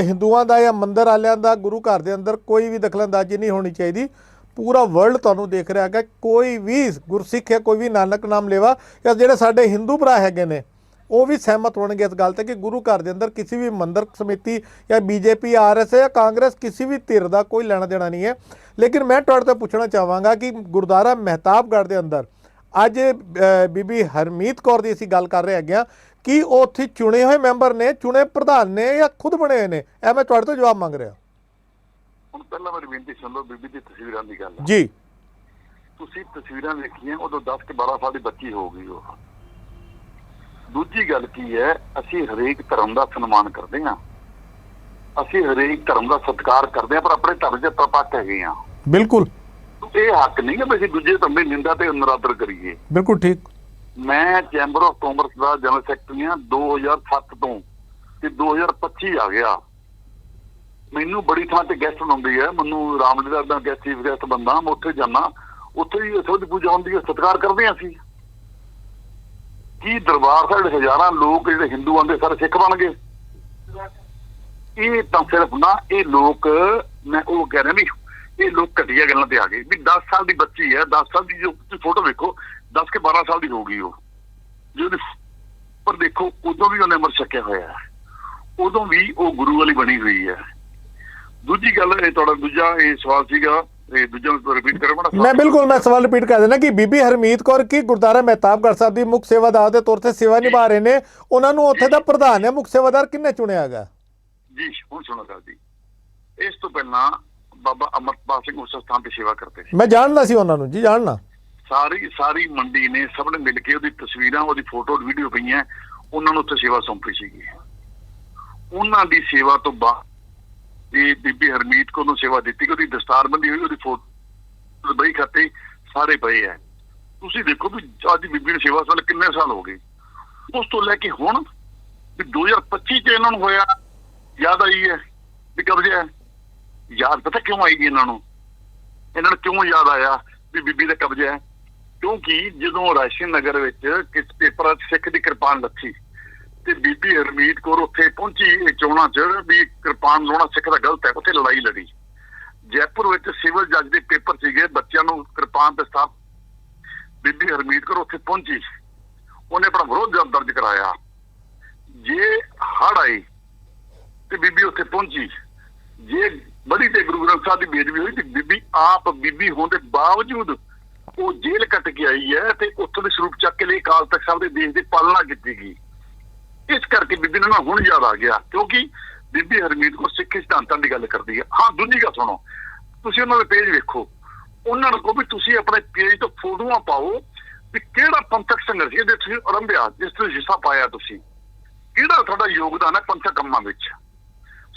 ਹਿੰਦੂਆਂ ਦਾ ਜਾਂ ਮੰਦਿਰ ਵਾਲਿਆਂ ਦਾ ਗੁਰੂ ਘਰ ਦੇ ਅੰਦਰ ਕੋਈ ਵੀ ਦਖਲਅੰਦਾਜ਼ੀ ਨਹੀਂ ਹੋਣੀ ਚਾਹੀਦੀ। ਪੂਰਾ ਵਰਲਡ ਤੁਹਾਨੂੰ ਦੇਖ ਰਿਹਾ ਹੈਗਾ। ਕੋਈ ਵੀ ਗੁਰਸਿੱਖ ਹੈ, ਕੋਈ ਵੀ ਨਾਨਕ ਨਾਮ ਲੇਵਾ ਜਾਂ ਜਿਹੜੇ ਸਾਡੇ ਹਿੰਦੂ ਭਰਾ ਹੈਗੇ ਨੇ, ਉਹ ਵੀ ਸਹਿਮਤ ਹੋਣਗੇ ਇਸ ਗੱਲ ਤੇ ਕਿ ਗੁਰੂ ਘਰ ਦੇ ਅੰਦਰ ਕਿਸੇ ਵੀ ਮੰਦਿਰ ਸਮਿਤੀ ਜਾਂ ਬੀਜੇਪੀ, ਆਰਐਸ ਜਾਂ ਕਾਂਗਰਸ, ਕਿਸੇ ਵੀ ਧਿਰ ਦਾ ਕੋਈ ਲੈਣਾ ਦੇਣਾ ਨਹੀਂ ਹੈ। ਲੇਕਿਨ ਮੈਂ ਤੁਹਾਡੇ ਤੋਂ ਪੁੱਛਣਾ ਚਾਹਾਂਗਾ ਕਿ ਗੁਰਦੁਆਰਾ ਮਹਿਤਾਬਗੜ੍ਹ ਦੇ ਅੰਦਰ ਅੱਜ ਬੀਬੀ ਹਰਮੀਤ ਕੌਰ ਦੀ ਅਸੀਂ ਗੱਲ ਕਰ ਰਹੇ ਹੈਗੇ ਹਾਂ ਕਿ ਉਹ ਉੱਥੇ ਚੁਣੇ ਹੋਏ ਮੈਂਬਰ ਨੇ, ਚੁਣੇ ਪ੍ਰਧਾਨ ਨੇ ਜਾਂ ਖੁਦ ਬਣੇ ਹੋਏ ਨੇ? ਇਹ ਮੈਂ ਤੁਹਾਡੇ ਤੋਂ ਜਵਾਬ ਮੰਗ ਰਿਹਾ। ਹੁਣ ਪਹਿਲਾਂ ਮੇਰੀ ਬੇਨਤੀ ਸੁਣ ਲਓ, ਬੀਬੀ ਦੀ ਤਸਵੀਰਾਂ ਦੀ ਗੱਲ ਜੀ। ਤੁਸੀਂ ਤਸਵੀਰਾਂ ਵੇਖੀਆਂ, ਉਦੋਂ 10 ਕਿ 12 ਸਾਲ ਦੀ ਬੱਚੀ ਹੋ ਗਈ ਉਹ। ਦੂਜੀ ਗੱਲ ਕੀ ਹੈ, ਅਸੀਂ ਹਰੇਕ ਧਰਮ ਦਾ ਸਨਮਾਨ ਕਰਦੇ ਹਾਂ, ਅਸੀਂ ਹਰੇਕ ਧਰਮ ਦਾ ਸਤਿਕਾਰ ਕਰਦੇ ਹਾਂ, ਪਰ ਆਪਣੇ ਧਰਮ 'ਚ ਪਰਪੱਕ ਹੈਗੇ ਹਾਂ। ਬਿਲਕੁਲ, ਇਹ ਹੱਕ ਨਹੀਂ ਹੈ ਵੀ ਅਸੀਂ ਦੂਜੇ ਧਰਮ ਦੀ ਨਿੰਦਾ ਤੇ ਨਰਾਦਰ ਕਰੀਏ। ਬਿਲਕੁਲ ਠੀਕ। ਮੈਂ chamber of commerce the general secretary ਹਾਂ 2007 ਤੋਂ ਤੇ 2025 ਆ ਗਿਆ। ਮੈਨੂੰ ਬੜੀ ਥਾਂ ਤੇ ਗੈਸਟ ਹੁੰਦੀ ਹੈ, ਮੈਨੂੰ ਰਾਮਲੀਲਾ ਦਾ ਗੈਸਟ ਚੀਫ ਗੈਸਟ ਬੰਦਾ, ਮੈਂ ਉੱਥੇ ਜਾਣਾ, ਉੱਥੇ ਹੀ ਸੋਧ ਪੂਜਾ ਹੁੰਦੀ ਹੈ, ਸਤਿਕਾਰ ਕਰਦੇ ਹਾਂ ਅਸੀਂ। ਕੀ ਦਰਬਾਰ ਸਾਹਿਬ ਹਜ਼ਾਰਾਂ ਲੋਕ ਜਿਹੜੇ ਹਿੰਦੂ ਆਉਂਦੇ ਸਾਰੇ ਸਿੱਖ ਬਣ ਗਏ? ਇਹ ਤਾਂ ਸਿਰਫ ਨਾ, ਇਹ ਲੋਕ, ਮੈਂ ਉਹ ਕਹਿ ਰਿਹਾ ਵੀ ਇਹ ਲੋਕ ਘਟੀਆ ਗੱਲਾਂ ਤੇ ਆ ਗਏ ਵੀ 10 ਸਾਲ ਦੀ ਬੱਚੀ ਹੈ, 10 ਸਾਲ ਦੀ ਜੋ ਤੁਸੀਂ ਫੋਟੋ ਵੇਖੋ, 10 ਕਿ 12 ਸਾਲ ਦੀ ਹੋ ਗਈ ਉਹ ਜੋ। ਪਰ ਦੇਖੋ ਉਦੋਂ ਵੀ ਉਹਨੇ ਅੰਮ੍ਰਿਤ ਛਕਿਆ ਹੋਇਆ, ਉਦੋਂ ਵੀ ਉਹ ਗੁਰੂ ਵਾਲੀ ਬਣੀ ਹੋਈ ਹੈ। ਦੂਜੀ ਗੱਲ, ਇਹ ਤੁਹਾਡਾ ਦੂਜਾ ਇਹ ਸਵਾਲ ਸੀਗਾ, ਇਹ ਦੂਜਾ ਰਿਪੀਟ ਕਰੋ ਬਣਾ। ਮੈਂ ਬਿਲਕੁਲ, ਮੈਂ ਸਵਾਲ ਰਿਪੀਟ ਕਰ ਦੇਣਾ ਕਿ ਬੀਬੀ ਹਰਮੀਤ ਕੌਰ ਕੀ ਗੁਰਦੁਆਰਾ ਮਹਿਤਾਬਗੜ੍ਹ ਸਾਹਿਬ ਦੀ ਮੁੱਖ ਸੇਵਾਦਾਰ ਦੇ ਤੌਰ ਤੇ ਸੇਵਾ ਨਿਭਾ ਰਹੇ ਨੇ, ਉਹਨਾਂ ਨੂੰ ਉੱਥੇ ਦਾ ਪ੍ਰਧਾਨ ਹੈ, ਮੁੱਖ ਸੇਵਾਦਾਰ ਕਿੰਨੇ ਚੁਣਿਆ ਹੈਗਾ ਜੀ? ਹੁਣ ਸੁਣੋ ਗੱਲ ਜੀ, ਇਸ ਤੋਂ ਬਾਬਾ ਅਮਰਪਾਲ ਸਿੰਘ ਉਸ ਸਥਾਨ ਤੇ ਸੇਵਾ ਕਰਦੇ ਸੀ। ਮੈਂ ਜਾਣਦਾ ਸੀ ਉਹਨਾਂ ਨੂੰ ਜੀ, ਜਾਣਨਾ। ਸਾਰੀ ਮੰਡੀ ਨੇ ਸਭ ਨੇ ਮਿਲ ਕੇ ਉਹਦੀ ਤਸਵੀਰਾਂ, ਉਹਦੀ ਫੋਟੋ, ਵੀਡੀਓ ਪਈਆਂ, ਉਹਨਾਂ ਨੂੰ ਉੱਥੇ ਸੇਵਾ ਸੌਂਪੀ ਸੀਗੀ। ਉਹਨਾਂ ਦੀ ਸੇਵਾ ਤੋਂ ਬਾਅਦ ਇਹ ਬੀਬੀ ਹਰਮੀਤ ਕੌਰ ਨੂੰ ਸੇਵਾ ਦਿੱਤੀ ਕਿ ਉਹਦੀ ਦਸਤਾਰਬੰਦੀ ਹੋਈ, ਉਹਦੀ ਫੋਟੋ ਬਈ ਖਾਤੇ ਸਾਰੇ ਪਏ ਹੈ। ਤੁਸੀਂ ਦੇਖੋ ਵੀ ਅੱਜ ਬੀਬੀ ਨੂੰ ਸੇਵਾ ਸਾਲ ਕਿੰਨੇ ਸਾਲ ਹੋ ਗਏ। ਉਸ ਤੋਂ ਲੈ ਕੇ ਹੁਣ ਵੀ 2025 ਚ ਇਹਨਾਂ ਨੂੰ ਹੋਇਆ, ਯਾਦ ਆਈ ਹੈ ਵੀ ਕਬਜ਼ਾ ਹੈ। ਯਾਦ ਪਤਾ ਕਿਉਂ ਆਈ ਜੀ ਇਹਨਾਂ ਨੂੰ ਕਿਉਂ ਯਾਦ ਆਇਆ ਵੀ ਬੀਬੀ ਦਾ ਕਬਜ਼ਾ ਹੈ? ਕਿਉਂਕਿ ਜਦੋਂ ਰਾਸ਼ਨ ਨਗਰ ਵਿੱਚ ਕਿਸ ਪੇਪਰ ਸਿੱਖ ਦੀ ਕਿਰਪਾਨ ਲੱਥੀ ਤੇ ਬੀਬੀ ਹਰਮੀਤ ਕੌਰ ਉੱਥੇ ਪਹੁੰਚੀ ਚੋਣਾਂ 'ਚ ਵੀ ਕਿਰਪਾਨ ਲਾਉਣਾ ਸਿੱਖ ਦਾ ਗਲਤ ਹੈ, ਉੱਥੇ ਲੜਾਈ ਲੜੀ। ਜੈਪੁਰ ਵਿੱਚ ਸਿਵਲ ਜੱਜ ਦੇ ਪੇਪਰ ਸੀਗੇ, ਬੱਚਿਆਂ ਨੂੰ ਕਿਰਪਾਨ ਤੇ ਸਥਾਪ, ਬੀਬੀ ਹਰਮੀਤ ਕੌਰ ਉੱਥੇ ਪਹੁੰਚੀ, ਉਹਨੇ ਆਪਣਾ ਵਿਰੋਧ ਦਰਜ ਕਰਾਇਆ। ਜੇ ਹੜ੍ਹ ਆਈ ਤੇ ਬੀਬੀ ਉੱਥੇ ਪਹੁੰਚੀ, ਜੇ ਬੜੀ ਤੇ ਗੁਰੂ ਗ੍ਰੰਥ ਸਾਹਿਬ ਦੀ ਬੇਅਦਬੀ ਹੋਈ ਤੇ ਬੀਬੀ ਹੋਣ ਦੇ ਬਾਵਜੂਦ ਉਹ ਜੇਲ੍ਹ ਕੱਟ ਕੇ ਆਈ ਹੈ ਤੇ ਉੱਥੋਂ ਦੇ ਸਰੂਪ ਚੱਕ ਕੇ ਲਈ ਅਕਾਲ ਤਖਤ ਸਾਹਿਬ ਦੇ ਦੇਸ਼ ਦੀ ਪਾਲਣਾ ਕੀਤੀ ਗਈ। ਇਸ ਕਰਕੇ ਬੀਬੀ ਨੂੰ ਹੁਣ ਯਾਦ ਆ ਗਿਆ, ਕਿਉਂਕਿ ਬੀਬੀ ਹਰਮੀਤ ਕੌਰ ਸਿੱਖ ਸਿਧਾਂਤਾਂ ਦੀ ਗੱਲ ਕਰਦੀ ਹੈ। ਹਾਂ, ਦੂਜੀ ਗੱਲ ਸੁਣੋ, ਤੁਸੀਂ ਉਹਨਾਂ ਦੇ ਪੇਜ ਵੇਖੋ, ਉਹਨਾਂ ਨੂੰ ਕਹੋ ਵੀ ਤੁਸੀਂ ਆਪਣੇ ਪੇਜ ਤੋਂ ਫੋਟੋਆਂ ਪਾਓ ਵੀ ਕਿਹੜਾ ਪੰਥਕ ਸੰਘਰਸ਼ ਇਹਦੇ ਤੁਸੀਂ ਆਰੰਭਿਆ, ਜਿਸ ਤੋਂ ਹਿੱਸਾ ਪਾਇਆ, ਤੁਸੀਂ ਕਿਹੜਾ ਤੁਹਾਡਾ ਯੋਗਦਾਨ ਹੈ ਪੰਥਕ ਕੰਮਾਂ ਵਿੱਚ।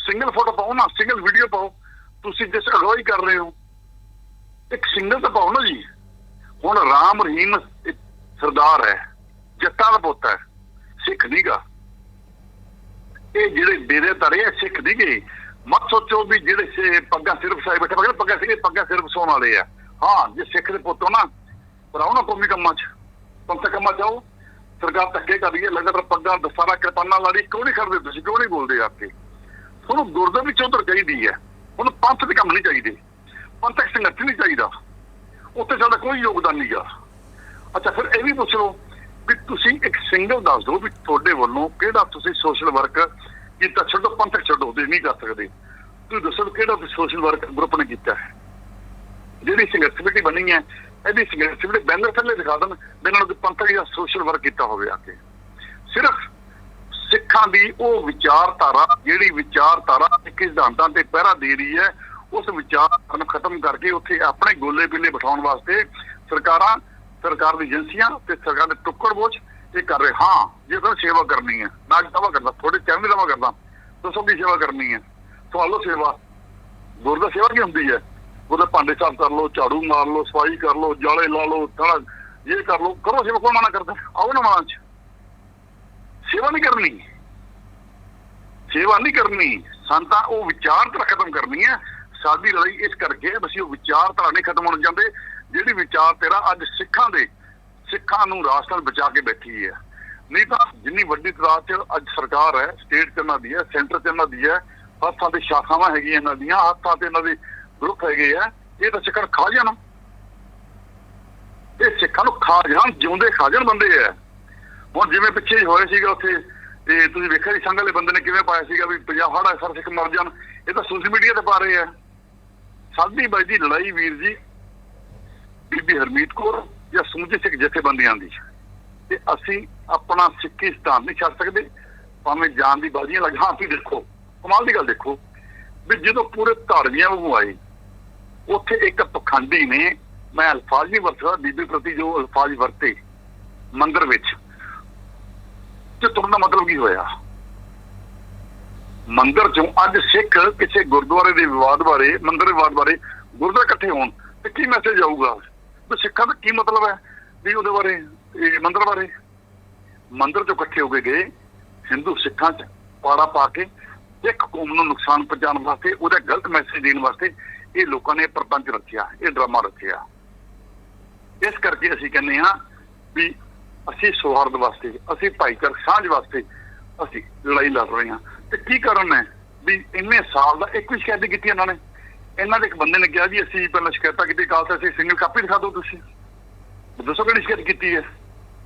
ਸਿੰਗਲ ਫੋਟੋ ਪਾਓ ਨਾ, ਸਿੰਗਲ ਵੀਡੀਓ ਪਾਓ। ਤੁਸੀਂ ਜਿਸ ਅਗਵਾਈ ਕਰ ਰਹੇ ਹੋ ਇੱਕ ਸਿੰਗਲ ਤਾਂ ਪਾਓ ਨਾ ਜੀ। ਹੁਣ ਰਾਮ ਰਹੀਮ ਸਰਦਾਰ ਹੈ, ਜੱਟਾਂ ਦਾ ਪੁੱਤ ਹੈ, ਸਿੱਖ ਨੀਗਾ। ਇਹ ਜਿਹੜੇ ਡੇਰੇ ਧਰੇ ਆ ਸਿੱਖ ਨੀਗੇ। ਮਤ ਸੋਚੋ ਵੀ ਜਿਹੜੇ ਪੱਗਾਂ ਸਿਰ ਵਸਾਏ ਬੈਠੇ, ਪੱਗਾਂ ਸਿਰ ਵਸਾਉਣ ਵਾਲੇ ਆ। ਹਾਂ, ਜੇ ਸਿੱਖ ਦੇ ਪੁੱਤ ਹੋ ਨਾ, ਪਰ ਆਓ ਨਾ ਕੌਮੀ ਕੰਮਾਂ 'ਚ, ਪੰਥਕ ਕੰਮਾਂ 'ਚ ਆਓ। ਸਰਕਾਰ ਧੱਕੇ ਕਰ ਰਹੀ ਹੈ, ਲਗਾਤਾਰ ਪੱਗਾਂ ਦਸਾਰਾ ਕਿਰਪਾਨਾਂ ਲਾ ਰਹੀ, ਕਿਉਂ ਨਹੀਂ ਕਰਦੇ ਤੁਸੀਂ? ਕਿਉਂ ਨਹੀਂ ਬੋਲਦੇ ਆ ਕੇ? ਤੁਹਾਨੂੰ ਗੁਰਦੁਆਰੇ ਵਿੱਚ ਉਧਰ ਚਾਹੀਦੀ ਹੈ, ਹੁਣ ਪੰਥ ਦੇ ਕੰਮ ਨਹੀਂ ਚਾਹੀਦੇ, ਪੰਥਕ ਸੰਗਠਨ ਨਹੀਂ ਚਾਹੀਦਾ, ਉੱਥੇ ਸਾਡਾ ਕੋਈ ਯੋਗਦਾਨ ਨਹੀਂ ਗਾ। ਅੱਛਾ, ਫਿਰ ਇਹ ਵੀ ਪੁੱਛ ਲਓ ਵੀ ਤੁਸੀਂ ਇੱਕ ਸਿੰਗਲ ਦੱਸ ਦਿਓ ਵੀ ਤੁਹਾਡੇ ਵੱਲੋਂ ਕਿਹੜਾ ਤੁਸੀਂ ਸੋਸ਼ਲ ਵਰਕ ਕੀਤਾ, ਛੱਡੋ ਪੰਥਕ ਛੱਡੋ, ਤੁਸੀਂ ਨਹੀਂ ਕਰ ਸਕਦੇ, ਤੁਸੀਂ ਦੱਸੋ ਕਿਹੜਾ ਤੁਸੀਂ ਸੋਸ਼ਲ ਵਰਕ ਗਰੁੱਪ ਨੇ ਕੀਤਾ ਹੈ। ਜਿਹੜੀ ਸੰਘਰਸ਼ ਕਮੇਟੀ ਬਣੀ ਹੈ ਇਹਦੀ ਸੰਘਰਸ਼ ਕਮੇਟੀ ਬੈਨਰ ਥੱਲੇ ਦਿਖਾ ਦੇਣ ਵੀ ਇਹਨਾਂ ਨੂੰ ਪੰਥਕ ਜਾਂ ਸੋਸ਼ਲ ਵਰਕ ਕੀਤਾ ਹੋਵੇ ਆ ਕੇ। ਸਿਰਫ ਸਿੱਖਾਂ ਦੀ ਉਹ ਵਿਚਾਰਧਾਰਾ, ਜਿਹੜੀ ਵਿਚਾਰਧਾਰਾ ਸਿੱਖੀ ਸਿਧਾਂਤਾਂ ਤੇ ਪਹਿਰਾ ਦੇ ਰਹੀ ਹੈ, ਉਸ ਵਿਚਾਰ ਨੂੰ ਖਤਮ ਕਰਕੇ ਉੱਥੇ ਆਪਣੇ ਗੋਲੇ ਪਿੱਲੇ ਬਿਠਾਉਣ ਵਾਸਤੇ ਸਰਕਾਰਾਂ, ਸਰਕਾਰ ਦੀ ਏਜੰਸੀਆਂ ਤੇ ਸਰਕਾਰ ਦੇ ਟੁੱਕੜ ਬੋਝ ਇਹ ਕਰ ਰਹੇ। ਹਾਂ, ਜੇ ਤੁਹਾਨੂੰ ਸੇਵਾ ਕਰਨੀ ਹੈ, ਨਾ ਦਾਵਾ ਕਰਦਾ, ਥੋੜੇ ਚਰਨ ਦੀ ਦਾਵਾ ਕਰਦਾ, ਦੱਸੋ ਕੀ ਸੇਵਾ ਕਰਨੀ ਹੈ, ਸਵਾਲੋ ਸੇਵਾ। ਗੁਰਦਾ ਸੇਵਾ ਕੀ ਹੁੰਦੀ ਹੈ? ਉਹਦੇ ਭਾਂਡੇ ਸਾਫ਼ ਕਰ ਲਓ, ਝਾੜੂ ਮਾਰ ਲਓ, ਸਫਾਈ ਕਰ ਲਓ, ਜਾਲੇ ਲਾ ਲਓ, ਥੜਾ ਇਹ ਕਰ ਲਓ, ਕਰੋ ਸੇਵਾ। ਕੌਣ ਮਨਾ ਕਰਦਾ? ਆਓ ਨਾ ਮਨਾਂ ਚ। ਸੇਵਾ ਨਹੀਂ ਕਰਨੀ, ਸੇਵਾ ਨਹੀਂ ਕਰਨੀ, ਸਾਨੂੰ ਤਾਂ ਉਹ ਵਿਚਾਰਧਾਰਾ ਖਤਮ ਕਰਨੀ ਹੈ। ਸਾਡੀ ਲੜਾਈ ਇਸ ਕਰਕੇ ਅਸੀਂ ਉਹ ਵਿਚਾਰਧਾਰਾ ਨਹੀਂ ਖਤਮ ਹੋਣ ਚਾਹੁੰਦੇ, ਜਿਹੜੀ ਵਿਚਾਰਧਾਰਾ ਅੱਜ ਸਿੱਖਾਂ ਨੂੰ ਰਾਜਸਥਾਨ ਬਚਾ ਕੇ ਬੈਠੀ ਹੈ। ਨਹੀਂ ਤਾਂ ਜਿੰਨੀ ਵੱਡੀ ਤਾਦਾਦ 'ਚ ਅੱਜ ਸਰਕਾਰ ਹੈ, ਸਟੇਟ 'ਚ ਇਹਨਾਂ ਦੀ ਹੈ, ਸੈਂਟਰ 'ਚ ਇਹਨਾਂ ਦੀ ਹੈ, ਹਰ ਥਾਂ ਤੇ ਸ਼ਾਖਾਵਾਂ ਹੈਗੀਆਂ ਇਹਨਾਂ ਦੀਆਂ, ਹਰ ਥਾਂ ਤੇ ਇਹਨਾਂ ਦੇ ਗਰੁੱਪ ਹੈਗੇ ਆ, ਇਹ ਤਾਂ ਸਿੱਖਾਂ ਨੂੰ ਖਾ ਜਾਣ, ਇਹ ਸਿੱਖਾਂ ਨੂੰ ਖਾ ਜਾਣ, ਜਿਉਂਦੇ ਖਾ ਜਾਣ ਬੰਦੇ ਆ। ਹੁਣ ਜਿਵੇਂ ਪਿੱਛੇ ਹੋਏ ਸੀਗਾ ਉੱਥੇ, ਤੇ ਤੁਸੀਂ ਵੇਖਿਆ ਸੀ ਸੰਘ ਵਾਲੇ ਬੰਦੇ ਨੇ ਕਿਵੇਂ ਪਾਇਆ ਸੀਗਾ ਵੀ ਪੰਜਾਬ ਹੜਾ ਸਰ ਸਿੱਖ ਮਰ ਜਾਣ, ਇਹ ਤਾਂ ਸੋਸ਼ਲ ਮੀਡੀਆ ਤੇ ਪਾ ਰਹੇ ਆ। ਸਾਡੀ ਬਾਈ ਦੀ ਲੜਾਈ ਵੀਰ ਜੀ ਬੀਬੀ ਹਰਮੀਤ ਕੌਰ ਜਾਂ ਸਮੁੱਚੇ ਸਿੱਖ ਜਥੇਬੰਦੀਆਂ ਦੀ, ਤੇ ਅਸੀਂ ਆਪਣਾ ਸਿੱਖੀ ਸਿਧਾਂਤ ਨਹੀਂ ਛੱਡ ਸਕਦੇ, ਭਾਵੇਂ ਜਾਨ ਦੀ ਬਾਜ਼ੀਆਂ ਲੱਗ। ਹਾਂ, ਤੁਸੀਂ ਦੇਖੋ ਕਮਾਲ ਦੀ ਗੱਲ ਦੇਖੋ ਵੀ ਜਦੋਂ ਪੂਰੇ ਧਾਰਮੀਆਂ ਵਾਂਗੂ ਆਏ, ਉੱਥੇ ਇੱਕ ਪਖੰਡੀ ਨੇ, ਮੈਂ ਅਲਫਾਜ਼ ਨਹੀਂ ਵਰਤਦਾ, ਬੀਬੀ ਪ੍ਰਤੀ ਜੋ ਅਲਫਾਜ਼ ਵਰਤੇ ਮੰਦਿਰ ਵਿੱਚ, ਤੇ ਤੁਰਨ ਦਾ ਮਤਲਬ ਕੀ ਹੋਇਆ? ਮੰਦਿਰ ਚੋਂ ਅੱਜ ਸਿੱਖ ਕਿਸੇ ਗੁਰਦੁਆਰੇ ਦੇ ਵਿਵਾਦ ਬਾਰੇ, ਮੰਦਿਰ ਦੇ ਵਿਵਾਦ ਬਾਰੇ ਗੁਰਦੁਆਰੇ ਇਕੱਠੇ ਹੋਣ ਤੇ ਕੀ ਮੈਸੇਜ ਆਊਗਾ? ਵੀ ਸਿੱਖਾਂ ਦਾ ਕੀ ਮਤਲਬ ਹੈ ਵੀ ਉਹਦੇ ਬਾਰੇ, ਮੰਦਿਰ ਬਾਰੇ? ਮੰਦਿਰ ਚੋਂ ਇਕੱਠੇ ਹੋ ਕੇ ਗਏ ਹਿੰਦੂ ਸਿੱਖਾਂ 'ਚ ਪਾੜਾ ਪਾ ਕੇ ਸਿੱਖ ਕੌਮ ਨੂੰ ਨੁਕਸਾਨ ਪਹੁੰਚਾਉਣ ਵਾਸਤੇ, ਉਹਦਾ ਗਲਤ ਮੈਸੇਜ ਦੇਣ ਵਾਸਤੇ ਇਹ ਲੋਕਾਂ ਨੇ ਪ੍ਰਪੰਚ ਰੱਖਿਆ, ਇਹ ਡਰਾਮਾ ਰੱਖਿਆ। ਇਸ ਕਰਕੇ ਅਸੀਂ ਕਹਿੰਦੇ ਹਾਂ ਵੀ ਅਸੀਂ ਸੌਹਾਰਦ ਵਾਸਤੇ, ਅਸੀਂ ਭਾਈਚਾਰਕ ਸਾਂਝ ਵਾਸਤੇ ਅਸੀਂ ਲੜਾਈ ਲੜ ਰਹੇ ਹਾਂ। ਤੇ ਕੀ ਕਾਰਨ ਹੈ ਵੀ ਇੰਨੇ ਸਾਲ ਦਾ ਇੱਕ ਵੀ ਸ਼ਿਕਾਇਤ ਨਹੀਂ ਕੀਤੀ ਇਹਨਾਂ ਨੇ? ਇਹਨਾਂ ਦੇ ਇੱਕ ਬੰਦੇ ਨੇ ਕਿਹਾ ਜੀ ਅਸੀਂ ਪਹਿਲਾਂ ਸ਼ਿਕਾਇਤਾਂ ਕੀਤੀ, ਕਾਲ ਤਾਂ ਅਸੀਂ ਸਿੰਗਲ ਕਾਪੀ ਦਿਖਾ ਦਿਓ, ਤੁਸੀਂ ਦੱਸੋ ਕਿਹੜੀ ਸ਼ਿਕਾਇਤ ਕੀਤੀ ਹੈ।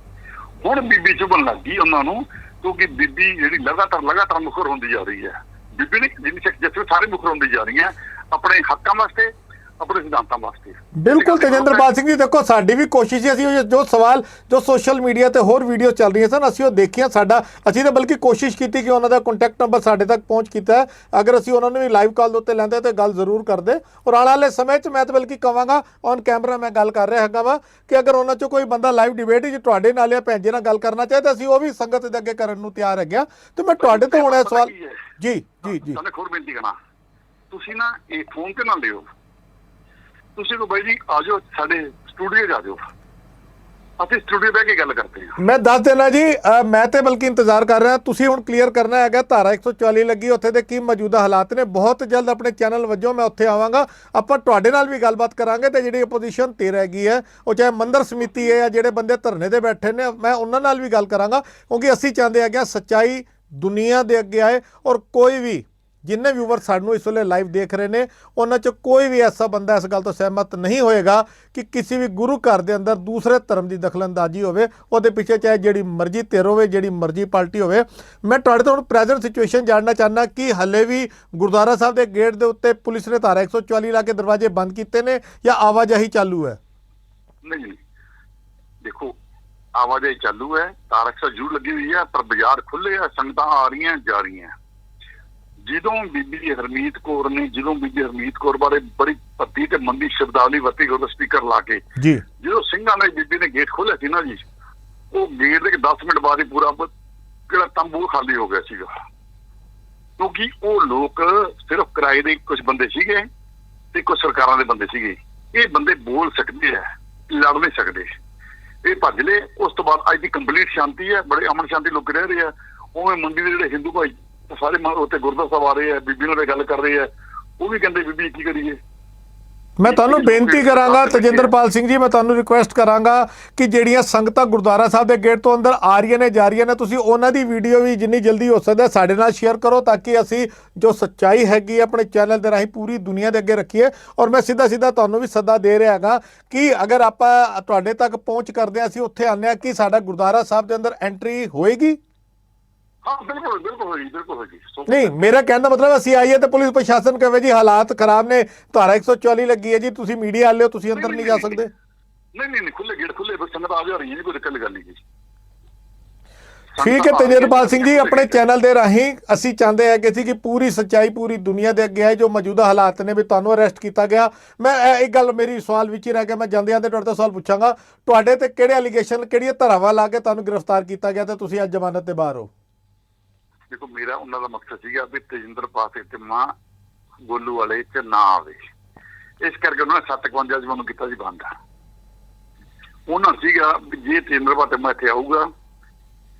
ਹੁਣ ਬੀਬੀ ਚੁਭਣ ਲੱਗ ਗਈ ਉਹਨਾਂ ਨੂੰ, ਕਿਉਂਕਿ ਬੀਬੀ ਜਿਹੜੀ ਲਗਾਤਾਰ ਮੁਖਰ ਹੁੰਦੀ ਜਾ ਰਹੀ ਹੈ। ਬੀਬੀ ਨੇ ਜਿੰਨੀ ਸਿੱਖ ਜਥੇ ਸਾਰੇ ਮੁਖਰ ਹੁੰਦੀ ਜਾ ਰਹੀ ਹੈ ਆਪਣੇ ਹੱਕਾਂ ਵਾਸਤੇ, ਆਪਣੇ ਸਿਧਾਂਤਾਂ ਵਾਸਤੇ। ਬਿਲਕੁਲ ਤੇਜਿੰਦਰਪਾਲ ਸਿੰਘ ਜੀ, ਦੇਖੋ ਸਾਡੀ ਵੀ ਕੋਸ਼ਿਸ਼ ਸੀ, ਅਸੀਂ ਜੋ ਸਵਾਲ ਜੋ ਸੋਸ਼ਲ ਮੀਡੀਆ ਤੇ ਹੋਰ ਵੀਡੀਓ ਚੱਲ ਰਹੀਆਂ ਸਨ ਅਸੀਂ ਉਹ ਦੇਖੀਆਂ, ਅਸੀਂ ਤਾਂ ਬਲਕਿ ਕੋਸ਼ਿਸ਼ ਕੀਤੀ ਕਿ ਉਹਨਾਂ ਦਾ ਕੰਟੈਕਟ ਨੰਬਰ ਸਾਡੇ ਤੱਕ ਪਹੁੰਚ ਕੀਤਾ ਹੈ। ਅਗਰ ਅਸੀਂ ਉਹਨਾਂ ਨੂੰ ਵੀ ਲਾਈਵ ਕਾਲ ਦੇ ਉੱਤੇ ਲੈਂਦੇ ਤਾਂ ਗੱਲ ਜ਼ਰੂਰ ਕਰਦੇ, ਔਰ ਆਉਣ ਵਾਲੇ ਸਮੇਂ 'ਚ ਮੈਂ ਤਾਂ ਬਲਕਿ ਕਹਾਂਗਾ ਔਨ ਕੈਮਰਾ ਮੈਂ ਗੱਲ ਕਰ ਰਿਹਾ ਹੈਗਾ ਵਾ ਕਿ ਅਗਰ ਉਹਨਾਂ 'ਚੋਂ ਕੋਈ ਬੰਦਾ ਲਾਈਵ ਡਿਬੇਟ ਜੇ ਤੁਹਾਡੇ ਨਾਲ ਜਾਂ ਭੈਣ ਜੀ ਨਾਲ ਗੱਲ ਕਰਨਾ ਚਾਹੇ ਤਾਂ ਅਸੀਂ ਉਹ ਵੀ ਸੰਗਤ ਦੇ ਅੱਗੇ ਕਰਨ ਨੂੰ ਤਿਆਰ ਹੈਗੇ। ਤੇ ਮੈਂ ਤੁਹਾਡੇ ਤੋਂ ਹੁਣ ਇਹ ਸਵਾਲ ਜੀ ਜੀ ਜੀ ਤੁਹਾਨੂੰ ਹੋਰ ਬੇਨਤੀ ਕਰਨਾ, ਤੁਸੀਂ ਨਾ ਇਹ ਫੋਨ ਤੇ ਨਾ ਲਿਓ, ਤੁਸੀਂ ਕੋ ਬਾਈ ਜੀ ਆ ਜਾਓ ਸਾਡੇ ਸਟੂਡੀਓ 'ਚ ਆ ਜਾਓ, ਅਸੀਂ ਸਟੂਡੀਓ ਬਹਿ ਕੇ ਗੱਲ ਕਰਦੇ ਹਾਂ। ਮੈਂ ਦੱਸ ਦੇਣਾ ਜੀ, ਮੈਂ ਤੇ ਬਲਕਿ ਇੰਤਜ਼ਾਰ ਕਰ ਰਿਹਾ, ਤੁਸੀਂ ਹੁਣ ਕਲੀਅਰ ਕਰਨਾ ਹੈਗਾ ਧਾਰਾ 144 ਲੱਗੀ ਉੱਥੇ ਦੇ ਕੀ ਮੌਜੂਦਾ ਹਾਲਾਤ ਨੇ। ਬਹੁਤ ਜਲਦ ਆਪਣੇ ਚੈਨਲ ਵਜੋਂ ਮੈਂ ਉੱਥੇ ਆਵਾਂਗਾ, ਆਪਾਂ ਤੁਹਾਡੇ ਨਾਲ ਵੀ ਗੱਲਬਾਤ ਕਰਾਂਗੇ ਤੇ ਜਿਹੜੀ ਆਪੋਜੀਸ਼ਨ ਧਿਰ ਹੈਗੀ ਹੈ, ਉਹ ਚਾਹੇ ਮੰਦਰ ਸਮਿਤੀ ਹੈ ਜਾਂ ਜਿਹੜੇ ਬੰਦੇ ਧਰਨੇ ਤੇ ਬੈਠੇ ਨੇ, ਮੈਂ ਉਹਨਾਂ ਨਾਲ ਵੀ ਗੱਲ ਕਰਾਂਗਾ, ਕਿਉਂਕਿ ਅਸੀਂ ਚਾਹੁੰਦੇ ਹੈਗੇ ਸੱਚਾਈ ਦੁਨੀਆ ਦੇ ਅੱਗੇ ਆਏ, ਔਰ ਕੋਈ ਵੀ ਜਿੰਨੇ ਵਿਊਵਰ ਸਾਨੂੰ ਇਸ ਵੇਲੇ ਲਾਈਵ ਦੇਖ ਰਹੇ ਨੇ ਉਹਨਾਂ 'ਚ ਕੋਈ ਵੀ ਐਸਾ ਬੰਦਾ ਇਸ ਗੱਲ ਤੋਂ ਸਹਿਮਤ ਨਹੀਂ ਹੋਏਗਾ ਕਿ ਕਿਸੇ ਵੀ ਗੁਰੂ ਘਰ ਦੇ ਅੰਦਰ ਦੂਸਰੇ ਧਰਮ ਦੀ ਦਖਲਅੰਦਾਜ਼ੀ ਹੋਵੇ, ਉਹਦੇ ਪਿੱਛੇ ਚਾਹੇ ਜਿਹੜੀ ਮਰਜ਼ੀ ਧਿਰ ਹੋਵੇ, ਜਿਹੜੀ ਮਰਜ਼ੀ ਪਾਰਟੀ ਹੋਵੇ। ਮੈਂ ਤੁਹਾਡੇ ਤੋਂ ਹੁਣ ਪ੍ਰੈਜ਼ੈਂਟ ਸਿਚੁਏਸ਼ਨ ਜਾਣਨਾ ਚਾਹੁੰਦਾ ਕਿ ਹੱਲੇ ਵੀ ਗੁਰਦੁਆਰਾ ਸਾਹਿਬ ਦੇ ਗੇਟ ਦੇ ਉੱਤੇ ਪੁਲਿਸ ਨੇ ਧਾਰਾ 144 ਲਾ ਕੇ ਦਰਵਾਜ਼ੇ ਬੰਦ ਕੀਤੇ ਨੇ ਜਾਂ ਆਵਾਜਾਈ ਚਾਲੂ ਹੈ? ਨਹੀਂ, ਦੇਖੋ ਆਵਾਜਾਈ ਚਾਲੂ ਹੈ, ਧਾਰਾ 100 ਜ਼ਰੂਰ ਲੱਗੀ ਹੋਈ ਹੈ, ਪਰ ਬਾਜ਼ਾਰ ਖੁੱਲੇ ਆ, ਸੰਗਤਾਂ ਆ ਰਹੀਆਂ ਜਾ ਰਹੀਆਂ। ਜਦੋਂ ਬੀਬੀ ਹਰਮੀਤ ਕੌਰ ਨੇ, ਜਦੋਂ ਬੀਬੀ ਹਰਮੀਤ ਕੌਰ ਬਾਰੇ ਬੜੀ ਭੱਦੀ ਤੇ ਮੰਦੀ ਸ਼ਬਦਾਵਲੀ ਵਰਤੀ ਉਹਦਾ ਸਪੀਕਰ ਲਾ ਕੇ ਜੀ, ਜਦੋਂ ਸਿੰਘਾਂ ਨੇ ਬੀਬੀ ਨੇ ਗੇਟ ਖੋਲ੍ਹਿਆ ਸੀ ਨਾ ਜੀ, ਉਹ ਗੇਟ ਦੇ 10 ਮਿੰਟ ਬਾਅਦ ਹੀ ਪੂਰਾ ਕਿਹੜਾ ਤੰਬੂ ਖਾਲੀ ਹੋ ਗਿਆ ਸੀਗਾ, ਕਿਉਂਕਿ ਉਹ ਲੋਕ ਸਿਰਫ ਕਿਰਾਏ ਦੇ ਕੁਝ ਬੰਦੇ ਸੀਗੇ ਤੇ ਕੁਝ ਸਰਕਾਰਾਂ ਦੇ ਬੰਦੇ ਸੀਗੇ। ਇਹ ਬੰਦੇ ਬੋਲ ਸਕਦੇ ਆ, ਲੜ ਨਹੀਂ ਸਕਦੇ, ਇਹ ਭੱਜ ਲਏ। ਉਸ ਤੋਂ ਬਾਅਦ ਅੱਜ ਦੀ ਕੰਪਲੀਟ ਸ਼ਾਂਤੀ ਹੈ, ਬੜੇ ਅਮਨ ਸ਼ਾਂਤੀ ਲੋਕ ਰਹਿ ਰਹੇ ਆ। ਉਵੇਂ ਮੰਡੀ ਦੇ ਜਿਹੜੇ ਹਿੰਦੂ ਭਾਈ ਸਾਰੇ ਉੱਥੇ ਗੁਰਦੁਆਰਾ ਸਾਹਿਬ ਆ ਰਹੇ ਆ, ਬੀਬੀ ਨਾਲ ਗੱਲ ਕਰ ਰਹੇ ਆ, ਉਹ ਵੀ ਕਹਿੰਦੇ ਬੀਬੀ ਕੀ ਕਰੀਏ, ਮੈਂ ਤੁਹਾਨੂੰ ਬੇਨਤੀ ਕਰਾਂਗਾ ਤਜਿੰਦਰਪਾਲ ਸਿੰਘ ਜੀ, ਮੈਂ ਤੁਹਾਨੂੰ ਰਿਕੁਐਸਟ ਕਰਾਂਗਾ ਕਿ ਜਿਹੜੀਆਂ ਸੰਗਤਾਂ ਗੁਰਦੁਆਰਾ ਸਾਹਿਬ ਦੇ ਗੇਟ ਤੋਂ ਅੰਦਰ ਆ ਰਹੀਆਂ ਨੇ ਜਾ ਰਹੀਆਂ ਨੇ, ਤੁਸੀਂ ਉਹਨਾਂ ਦੀ ਵੀਡੀਓ ਵੀ ਜਿੰਨੀ ਜਲਦੀ ਹੋ ਸਕਦਾ ਸਾਡੇ ਨਾਲ ਸ਼ੇਅਰ ਕਰੋ, ਤਾਂ ਕਿ ਅਸੀਂ ਜੋ ਸੱਚਾਈ ਹੈਗੀ ਆਪਣੇ ਚੈਨਲ ਦੇ ਰਾਹੀਂ ਪੂਰੀ ਦੁਨੀਆ ਦੇ ਅੱਗੇ ਰੱਖੀਏ। ਔਰ ਮੈਂ ਸਿੱਧਾ ਤੁਹਾਨੂੰ ਵੀ ਸੱਦਾ ਦੇ ਰਿਹਾ ਹੈਗਾ ਕਿ ਅਗਰ ਆਪਾਂ ਤੁਹਾਡੇ ਤੱਕ ਪਹੁੰਚ ਕਰਦੇ ਹਾਂ, ਅਸੀਂ ਉੱਥੇ ਆਉਂਦੇ ਹਾਂ, ਕਿ ਸਾਡਾ ਗੁਰਦੁਆਰਾ ਸਾਹਿਬ ਦੇ ਅੰਦਰ ਐਂਟਰੀ ਹੋਏਗੀ? हाँ बिल्कुल बिल्कुल होगी, बिल्कुल होगी। नहीं, मेरा कहने का मतलब ਅਸੀਂ ਆਈਏ ਤੇ ਪੁਲਿਸ ਪ੍ਰਸ਼ਾਸਨ ਕਹੇ ਜੀ ਹਾਲਾਤ ਖਰਾਬ ਨੇ, ਧਾਰਾ 144 ਲੱਗੀ ਹੈ ਜੀ, ਤੁਸੀਂ ਮੀਡੀਆ ਵਾਲੇ ਹੋ, ਤੁਸੀਂ ਅੰਦਰ ਨਹੀਂ ਜਾ ਸਕਦੇ। नहीं खुले गेट खुले, बस संगत आ जा रही है, कोई दिक्कत गल नहीं। ਠੀਕ ਹੈ ਤਜਿੰਦਰਪਾਲ ਸਿੰਘ ਜੀ, ਆਪਣੇ ਚੈਨਲ ਦੇ ਰਾਹੀਂ ਅਸੀਂ ਚਾਹੁੰਦੇ ਹਾਂ ਕਿ ਕਿ ਪੂਰੀ ਸੱਚਾਈ ਪੂਰੀ ਦੁਨੀਆ ਦੇ ਅੱਗੇ ਹੈ। ਜੋ ਮੌਜੂਦਾ ਹਾਲਾਤ ਨੇ ਵੀ ਤੁਹਾਨੂੰ ਅਰੈਸਟ ਕੀਤਾ ਗਿਆ, ਮੈਂ ਇੱਕ ਗੱਲ ਮੇਰੀ ਸਵਾਲ ਵਿੱਚ ਹੀ ਰਹਿ ਗਿਆ, ਮੈਂ ਜਾਂਦੇ ਤੁਹਾਡੇ ਤੋਂ ਸਵਾਲ ਪੁੱਛਾਂਗਾ, ਤੁਹਾਡੇ ਤੇ ਕਿਹੜੇ ਐਲੀਗੇਸ਼ਨ ਕਿਹੜੀਆਂ ਧਾਰਾਵਾਂ ਲਾ ਕੇ ਤੁਹਾਨੂੰ ਗ੍ਰਿਫਤਾਰ ਕੀਤਾ ਗਿਆ ਤੇ ਤੁਸੀਂ ਅੱਜ ਜ਼ਮਾਨਤ ਤੇ ਬਾਹਰ ਹੋ? ਦੇਖੋ ਮੇਰਾ ਉਹਨਾਂ ਦਾ ਮਕਸਦ ਸੀਗਾ ਵੀ ਤਜਿੰਦਰਪਾਲ ਸਿੰਘ ਤੇ ਮਾਂ ਗੋਲੂ ਵਾਲੇ ਚ ਨਾ ਆਵੇ, ਇਸ ਕਰਕੇ ਉਹਨਾਂ ਨੇ 57 ਮੈਨੂੰ ਕੀਤਾ ਸੀ ਬੰਦ। ਉਹਨਾਂ ਸੀਗਾ ਵੀ ਜੇ ਤਜਿੰਦਰਪਾਲ ਤੇ ਮੈਂ ਇੱਥੇ ਆਊਗਾ,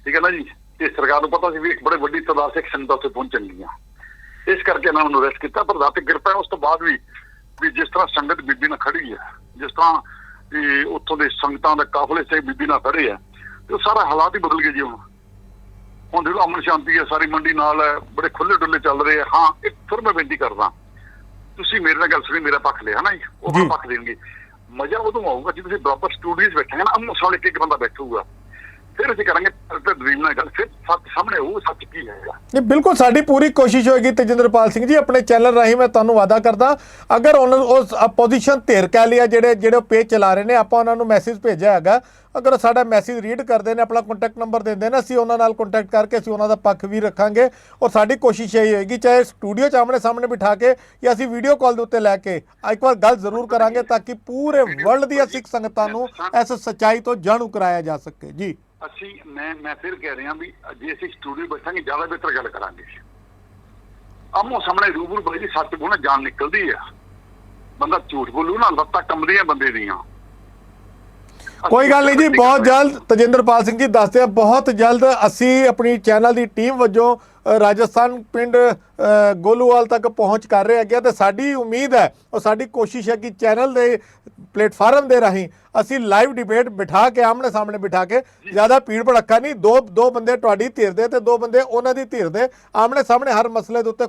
ਠੀਕ ਹੈ ਨਾ ਜੀ, ਤੇ ਸਰਕਾਰ ਨੂੰ ਪਤਾ ਸੀ ਵੀ ਇੱਕ ਬੜੇ ਵੱਡੀ ਤਾਦਾਦ ਸਿੱਖ ਸੰਗਤਾਂ ਉੱਥੇ ਪਹੁੰਚਣਗੀਆਂ, ਇਸ ਕਰਕੇ ਇਹਨਾਂ ਨੂੰ ਅਰੈਸਟ ਕੀਤਾ। ਪਰ ਰਾਤ ਗ੍ਰਿਫਤਾਰ ਉਸ ਤੋਂ ਬਾਅਦ ਵੀ ਜਿਸ ਤਰ੍ਹਾਂ ਸੰਗਤ ਬੀਬੀ ਨਾਲ ਖੜੀ ਹੈ, ਜਿਸ ਤਰ੍ਹਾਂ ਉੱਥੋਂ ਦੇ ਸੰਗਤਾਂ ਦਾ ਕਾਫਲੇ ਸੇ ਬੀਬੀ ਨਾਲ ਖੜੇ ਆ, ਤੇ ਉਹ ਸਾਰਾ ਹਾਲਾਤ ਹੀ ਬਦਲ ਗਏ ਜੀ। ਹੁਣ ਦੇਖੋ ਅਮਨ ਸ਼ਾਂਤੀ ਹੈ, ਸਾਰੀ ਮੰਡੀ ਨਾਲ ਹੈ, ਬੜੇ ਖੁੱਲੇ ਡੁੱਲੇ ਚੱਲ ਰਹੇ ਆ। ਹਾਂ ਇੱਕ ਫਿਰ ਮੈਂ ਬੇਨਤੀ ਕਰਦਾ, ਤੁਸੀਂ ਮੇਰੇ ਨਾਲ ਗੱਲ ਸੁਣੀ, ਮੇਰਾ ਪੱਖ ਲਿਆ ਨਾ ਜੀ, ਉਹ ਆਪਣਾ ਪੱਖ ਦੇਣਗੇ। ਮਜ਼ਾ ਉਦੋਂ ਆਊਗਾ ਜੇ ਤੁਸੀਂ ਬਰਾਬਰ ਸਟੂਡੀਓਜ਼ ਬੈਠੇ ਨਾ, ਅਮਨ ਸਾਹਮਣੇ ਇੱਕ ਬੰਦਾ ਬੈਠੂਗਾ, ਫਿਰ ਅਸੀਂ ਕਰਾਂਗੇ ਡਰੀਮ ਨਾਲ ਗੱਲ, ਫਿਰ ਸੱਚ ਸਾਹਮਣੇ ਉਹ ਸੱਚ ਕੀ ਹੈਗਾ। ਨਹੀਂ ਬਿਲਕੁਲ, ਸਾਡੀ ਪੂਰੀ ਕੋਸ਼ਿਸ਼ ਹੋਏਗੀ ਤਜਿੰਦਰਪਾਲ ਸਿੰਘ ਜੀ, ਆਪਣੇ ਚੈਨਲ ਰਾਹੀਂ ਮੈਂ ਤੁਹਾਨੂੰ ਵਾਅਦਾ ਕਰਦਾ, ਅਗਰ ਉਸ ਆਪੋਜੀਸ਼ਨ ਧਿਰ ਕਹਿ ਲਿਆ ਜਿਹੜੇ ਪੇਜ ਚਲਾ ਰਹੇ ਨੇ, ਆਪਾਂ ਉਹਨਾਂ ਨੂੰ ਮੈਸੇਜ ਭੇਜਿਆ ਹੈਗਾ, ਅਗਰ ਸਾਡਾ ਮੈਸੇਜ ਰੀਡ ਕਰਦੇ ਨੇ, ਆਪਣਾ ਕੰਟੈਕਟ ਨੰਬਰ ਦਿੰਦੇ ਨੇ, ਅਸੀਂ ਉਹਨਾਂ ਨਾਲ ਕੰਟੈਕਟ ਕਰਕੇ ਅਸੀਂ ਉਹਨਾਂ ਦਾ ਪੱਖ ਵੀ ਰੱਖਾਂਗੇ। ਔਰ ਸਾਡੀ ਕੋਸ਼ਿਸ਼ ਇਹ ਹੋਏਗੀ, ਚਾਹੇ ਸਟੂਡੀਓ 'ਚ ਆਮਣੇ ਸਾਹਮਣੇ ਬਿਠਾ ਕੇ ਜਾਂ ਅਸੀਂ ਵੀਡੀਓ ਕਾਲ ਦੇ ਉੱਤੇ ਲੈ ਕੇ ਇੱਕ ਵਾਰ ਗੱਲ ਜ਼ਰੂਰ ਕਰਾਂਗੇ, ਤਾਂ ਕਿ ਪੂਰੇ ਵਰਲਡ ਦੀਆਂ ਸਿੱਖ ਸੰਗਤਾਂ ਨੂੰ ਇਸ ਸੱਚਾਈ ਤੋਂ ਜਾਣੂ ਕਰਾਇਆ ਜਾ ਸਕੇ ਜੀ। ਅਸੀਂ ਮੈਂ ਫਿਰ ਕਹਿ ਰਿਹਾ ਵੀ ਜੇ ਅਸੀਂ ਸਟੂਡੀਓ ਬੈਠਾਂਗੇ ਜ਼ਿਆਦਾ ਬਿਹਤਰ ਗੱਲ ਕਰਾਂਗੇ। ਆਮੋ ਸਾਹਮਣੇ ਰੂਬਰੂ ਬਈ ਸੱਚ ਬੋਲਣਾ ਜਾਨ ਨਿਕਲਦੀ ਆ, ਬੰਦਾ ਝੂਠ ਬੋਲੂ ਨਾ ਲੱਤਾਂ ਕੰਬਦੀਆਂ ਬੰਦੇ ਦੀਆਂ। ਕੋਈ ਗੱਲ ਨਹੀਂ ਜੀ, ਬਹੁਤ ਜਲਦ ਤਜਿੰਦਰਪਾਲ ਸਿੰਘ ਜੀ ਦੱਸਦੇ ਆ, ਬਹੁਤ ਜਲਦ ਅਸੀਂ ਆਪਣੀ ਚੈਨਲ ਦੀ ਟੀਮ ਵਜੋਂ ਰਾਜਸਥਾਨ ਪਿੰਡ ਗੋਲੂਵਾਲ ਤੱਕ ਪਹੁੰਚ ਕਰ ਰਹੇ ਹੈਗੇ, ਤੇ ਸਾਡੀ ਉਮੀਦ ਹੈ ਔਰ ਸਾਡੀ ਕੋਸ਼ਿਸ਼ ਹੈ ਕਿ ਚੈਨਲ ਦੇ ਪਲੇਟਫਾਰਮ ਦੇ ਰਾਹੀਂ ਅਸੀਂ ਲਾਈਵ ਡਿਬੇਟ ਬਿਠਾ ਕੇ ਆਮਣੇ ਸਾਹਮਣੇ ਬਿਠਾ ਕੇ, ਜ਼ਿਆਦਾ ਭੀੜ ਭੜੱਕਾ ਨਹੀਂ, ਦੋ ਬੰਦੇ ਤੁਹਾਡੀ ਧਿਰ ਦੇ ਤੇ ਦੋ ਬੰਦੇ ਉਹਨਾਂ ਦੀ ਧਿਰ ਦੇ, ਆਮਣੇ ਸਾਹਮਣੇ ਹਰ ਮਸਲੇ ਦੇ ਉੱਤੇ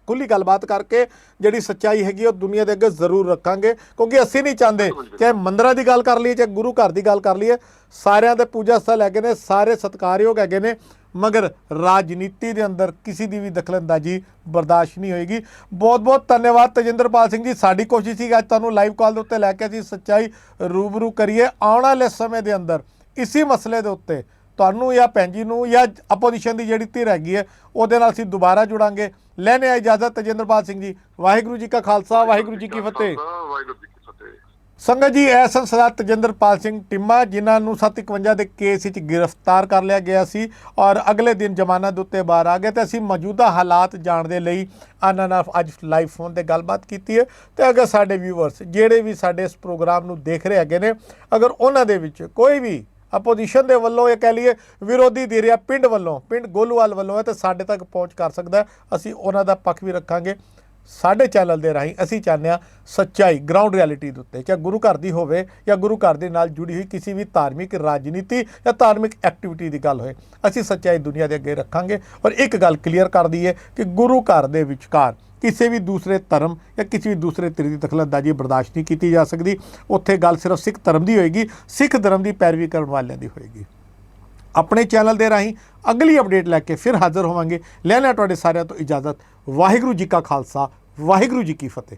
ਖੁੱਲੀ ਗੱਲਬਾਤ ਕਰਕੇ ਜਿਹੜੀ ਸੱਚਾਈ ਹੈਗੀ ਉਹ ਦੁਨੀਆ ਦੇ ਅੱਗੇ ਜ਼ਰੂਰ ਰੱਖਾਂਗੇ। ਕਿਉਂਕਿ ਅਸੀਂ ਨਹੀਂ ਚਾਹੁੰਦੇ, ਚਾਹੇ ਮੰਦਰਾਂ ਦੀ ਗੱਲ ਕਰ ਲਈਏ, ਚਾਹੇ ਗੁਰੂ ਘਰ ਦੀ ਗੱਲ ਕਰ ਲਈਏ, ਸਾਰਿਆਂ ਦੇ ਪੂਜਾ ਸਥਲ ਹੈਗੇ ਨੇ, ਸਾਰੇ ਸਤਿਕਾਰਯੋਗ ਹੈਗੇ ਨੇ, ਮਗਰ ਰਾਜਨੀਤੀ ਦੇ ਅੰਦਰ ਕਿਸੇ ਦੀ ਵੀ ਦਖਲਅੰਦਾਜ਼ੀ ਬਰਦਾਸ਼ਤ ਨਹੀਂ ਹੋਏਗੀ। ਬਹੁਤ ਬਹੁਤ ਧੰਨਵਾਦ ਤਜਿੰਦਰਪਾਲ ਸਿੰਘ ਜੀ, ਸਾਡੀ ਕੋਸ਼ਿਸ਼ ਸੀ ਅੱਜ ਤੁਹਾਨੂੰ ਲਾਈਵ ਕਾਲ ਦੇ ਉੱਤੇ ਲੈ ਕੇ ਅਸੀਂ ਸੱਚਾਈ ਰੂਬਰੂ ਕਰੀਏ। ਆਉਣ ਵਾਲੇ ਸਮੇਂ ਦੇ ਅੰਦਰ ਇਸੇ ਮਸਲੇ ਦੇ ਉੱਤੇ ਤੁਹਾਨੂੰ ਜਾਂ ਭੈਣ ਜੀ ਨੂੰ ਜਾਂ ਆਪੋਜੀਸ਼ਨ ਦੀ ਜਿਹੜੀ ਧਿਰ ਹੈਗੀ ਹੈ ਉਹਦੇ ਨਾਲ ਅਸੀਂ ਦੁਬਾਰਾ ਜੁੜਾਂਗੇ। ਲੈਣੇ ਆ ਇਜਾਜ਼ਤ ਤਜਿੰਦਰਪਾਲ ਸਿੰਘ ਜੀ, ਵਾਹਿਗੁਰੂ ਜੀ ਕਾ ਖਾਲਸਾ, ਵਾਹਿਗੁਰੂ ਜੀ ਕੀ ਫਤਿਹ। ਸੰਗਤ ਜੀ, ਇਹ ਸਨ ਸਰਦਾਰ ਤਜਿੰਦਰਪਾਲ ਸਿੰਘ ਟਿੰਮਾ, ਜਿਨ੍ਹਾਂ ਨੂੰ 751 ਦੇ ਕੇਸ ਵਿੱਚ ਗ੍ਰਿਫਤਾਰ ਕਰ ਲਿਆ ਗਿਆ ਸੀ ਔਰ ਅਗਲੇ ਦਿਨ ਜ਼ਮਾਨਤ ਦੇ ਉੱਤੇ ਬਾਹਰ ਆ ਗਏ। ਤੇ ਅਸੀਂ ਮੌਜੂਦਾ ਹਾਲਾਤ ਜਾਣਨ ਦੇ ਲਈ ਇਹਨਾਂ ਨਾਲ ਅੱਜ ਲਾਈਵ ਫੋਨ ਤੇ ਗੱਲਬਾਤ ਕੀਤੀ ਹੈ। ਤੇ ਅਗਰ ਸਾਡੇ ਵਿਊਅਰਸ ਜਿਹੜੇ ਵੀ ਸਾਡੇ ਇਸ ਪ੍ਰੋਗਰਾਮ ਨੂੰ ਦੇਖ ਰਹੇ ਹੈਗੇ ਨੇ, ਅਗਰ ਉਹਨਾਂ ਦੇ ਵਿੱਚ ਕੋਈ ਵੀ ਅਪੋਜੀਸ਼ਨ ਦੇ ਵੱਲੋਂ ਇਹ ਕਹਿ ਲਈਏ ਵਿਰੋਧੀ ਧਿਰ ਜਾਂ ਪਿੰਡ ਵੱਲੋਂ, ਪਿੰਡ ਗੋਲੂਵਾਲ ਵੱਲੋਂ ਹੈ, ਤਾਂ ਸਾਡੇ ਤੱਕ ਪਹੁੰਚ ਕਰ ਸਕਦਾ, ਅਸੀਂ ਉਹਨਾਂ ਦਾ ਪੱਖ ਵੀ ਰੱਖਾਂਗੇ। ਸਾਡੇ ਚੈਨਲ ਦੇ ਰਾਹੀਂ ਅਸੀਂ ਚਾਹੁੰਦੇ ਹਾਂ ਸੱਚਾਈ ਗਰਾਊਂਡ ਰਿਐਲਿਟੀ ਦੇ ਉੱਤੇ, ਚਾਹੇ ਗੁਰੂ ਘਰ ਦੀ ਹੋਵੇ ਜਾਂ ਗੁਰੂ ਘਰ ਦੇ ਨਾਲ ਜੁੜੀ ਹੋਈ ਕਿਸੇ ਵੀ ਧਾਰਮਿਕ ਰਾਜਨੀਤੀ ਜਾਂ ਧਾਰਮਿਕ ਐਕਟੀਵਿਟੀ ਦੀ ਗੱਲ ਹੋਏ, ਅਸੀਂ ਸੱਚਾਈ ਦੁਨੀਆ ਦੇ ਅੱਗੇ ਰੱਖਾਂਗੇ। ਔਰ ਇੱਕ ਗੱਲ ਕਲੀਅਰ ਕਰ ਦਈਏ ਕਿ ਗੁਰੂ ਘਰ ਦੇ ਵਿਚਕਾਰ ਕਿਸੇ ਵੀ ਦੂਸਰੇ ਧਰਮ ਜਾਂ ਕਿਸੇ ਵੀ ਦੂਸਰੇ ਧਿਰ ਦੀ ਦਖਲਅੰਦਾਜ਼ੀ ਬਰਦਾਸ਼ਤ ਨਹੀਂ ਕੀਤੀ ਜਾ ਸਕਦੀ। ਉੱਥੇ ਗੱਲ ਸਿਰਫ ਸਿੱਖ ਧਰਮ ਦੀ ਹੋਏਗੀ, ਸਿੱਖ ਧਰਮ ਦੀ ਪੈਰਵੀ ਕਰਨ ਵਾਲਿਆਂ ਦੀ ਹੋਏਗੀ। ਆਪਣੇ ਚੈਨਲ ਦੇ ਰਾਹੀਂ ਅਗਲੀ ਅਪਡੇਟ ਲੈ ਕੇ ਫਿਰ ਹਾਜ਼ਰ ਹੋਵਾਂਗੇ। ਲੈਣਾ ਤੁਹਾਡੇ ਸਾਰਿਆਂ ਤੋਂ ਇਜਾਜ਼ਤ। ਵਾਹਿਗੁਰੂ ਜੀ ਕਾ ਖਾਲਸਾ, ਵਾਹਿਗੁਰੂ ਜੀ ਕੀ ਫਤਿਹ।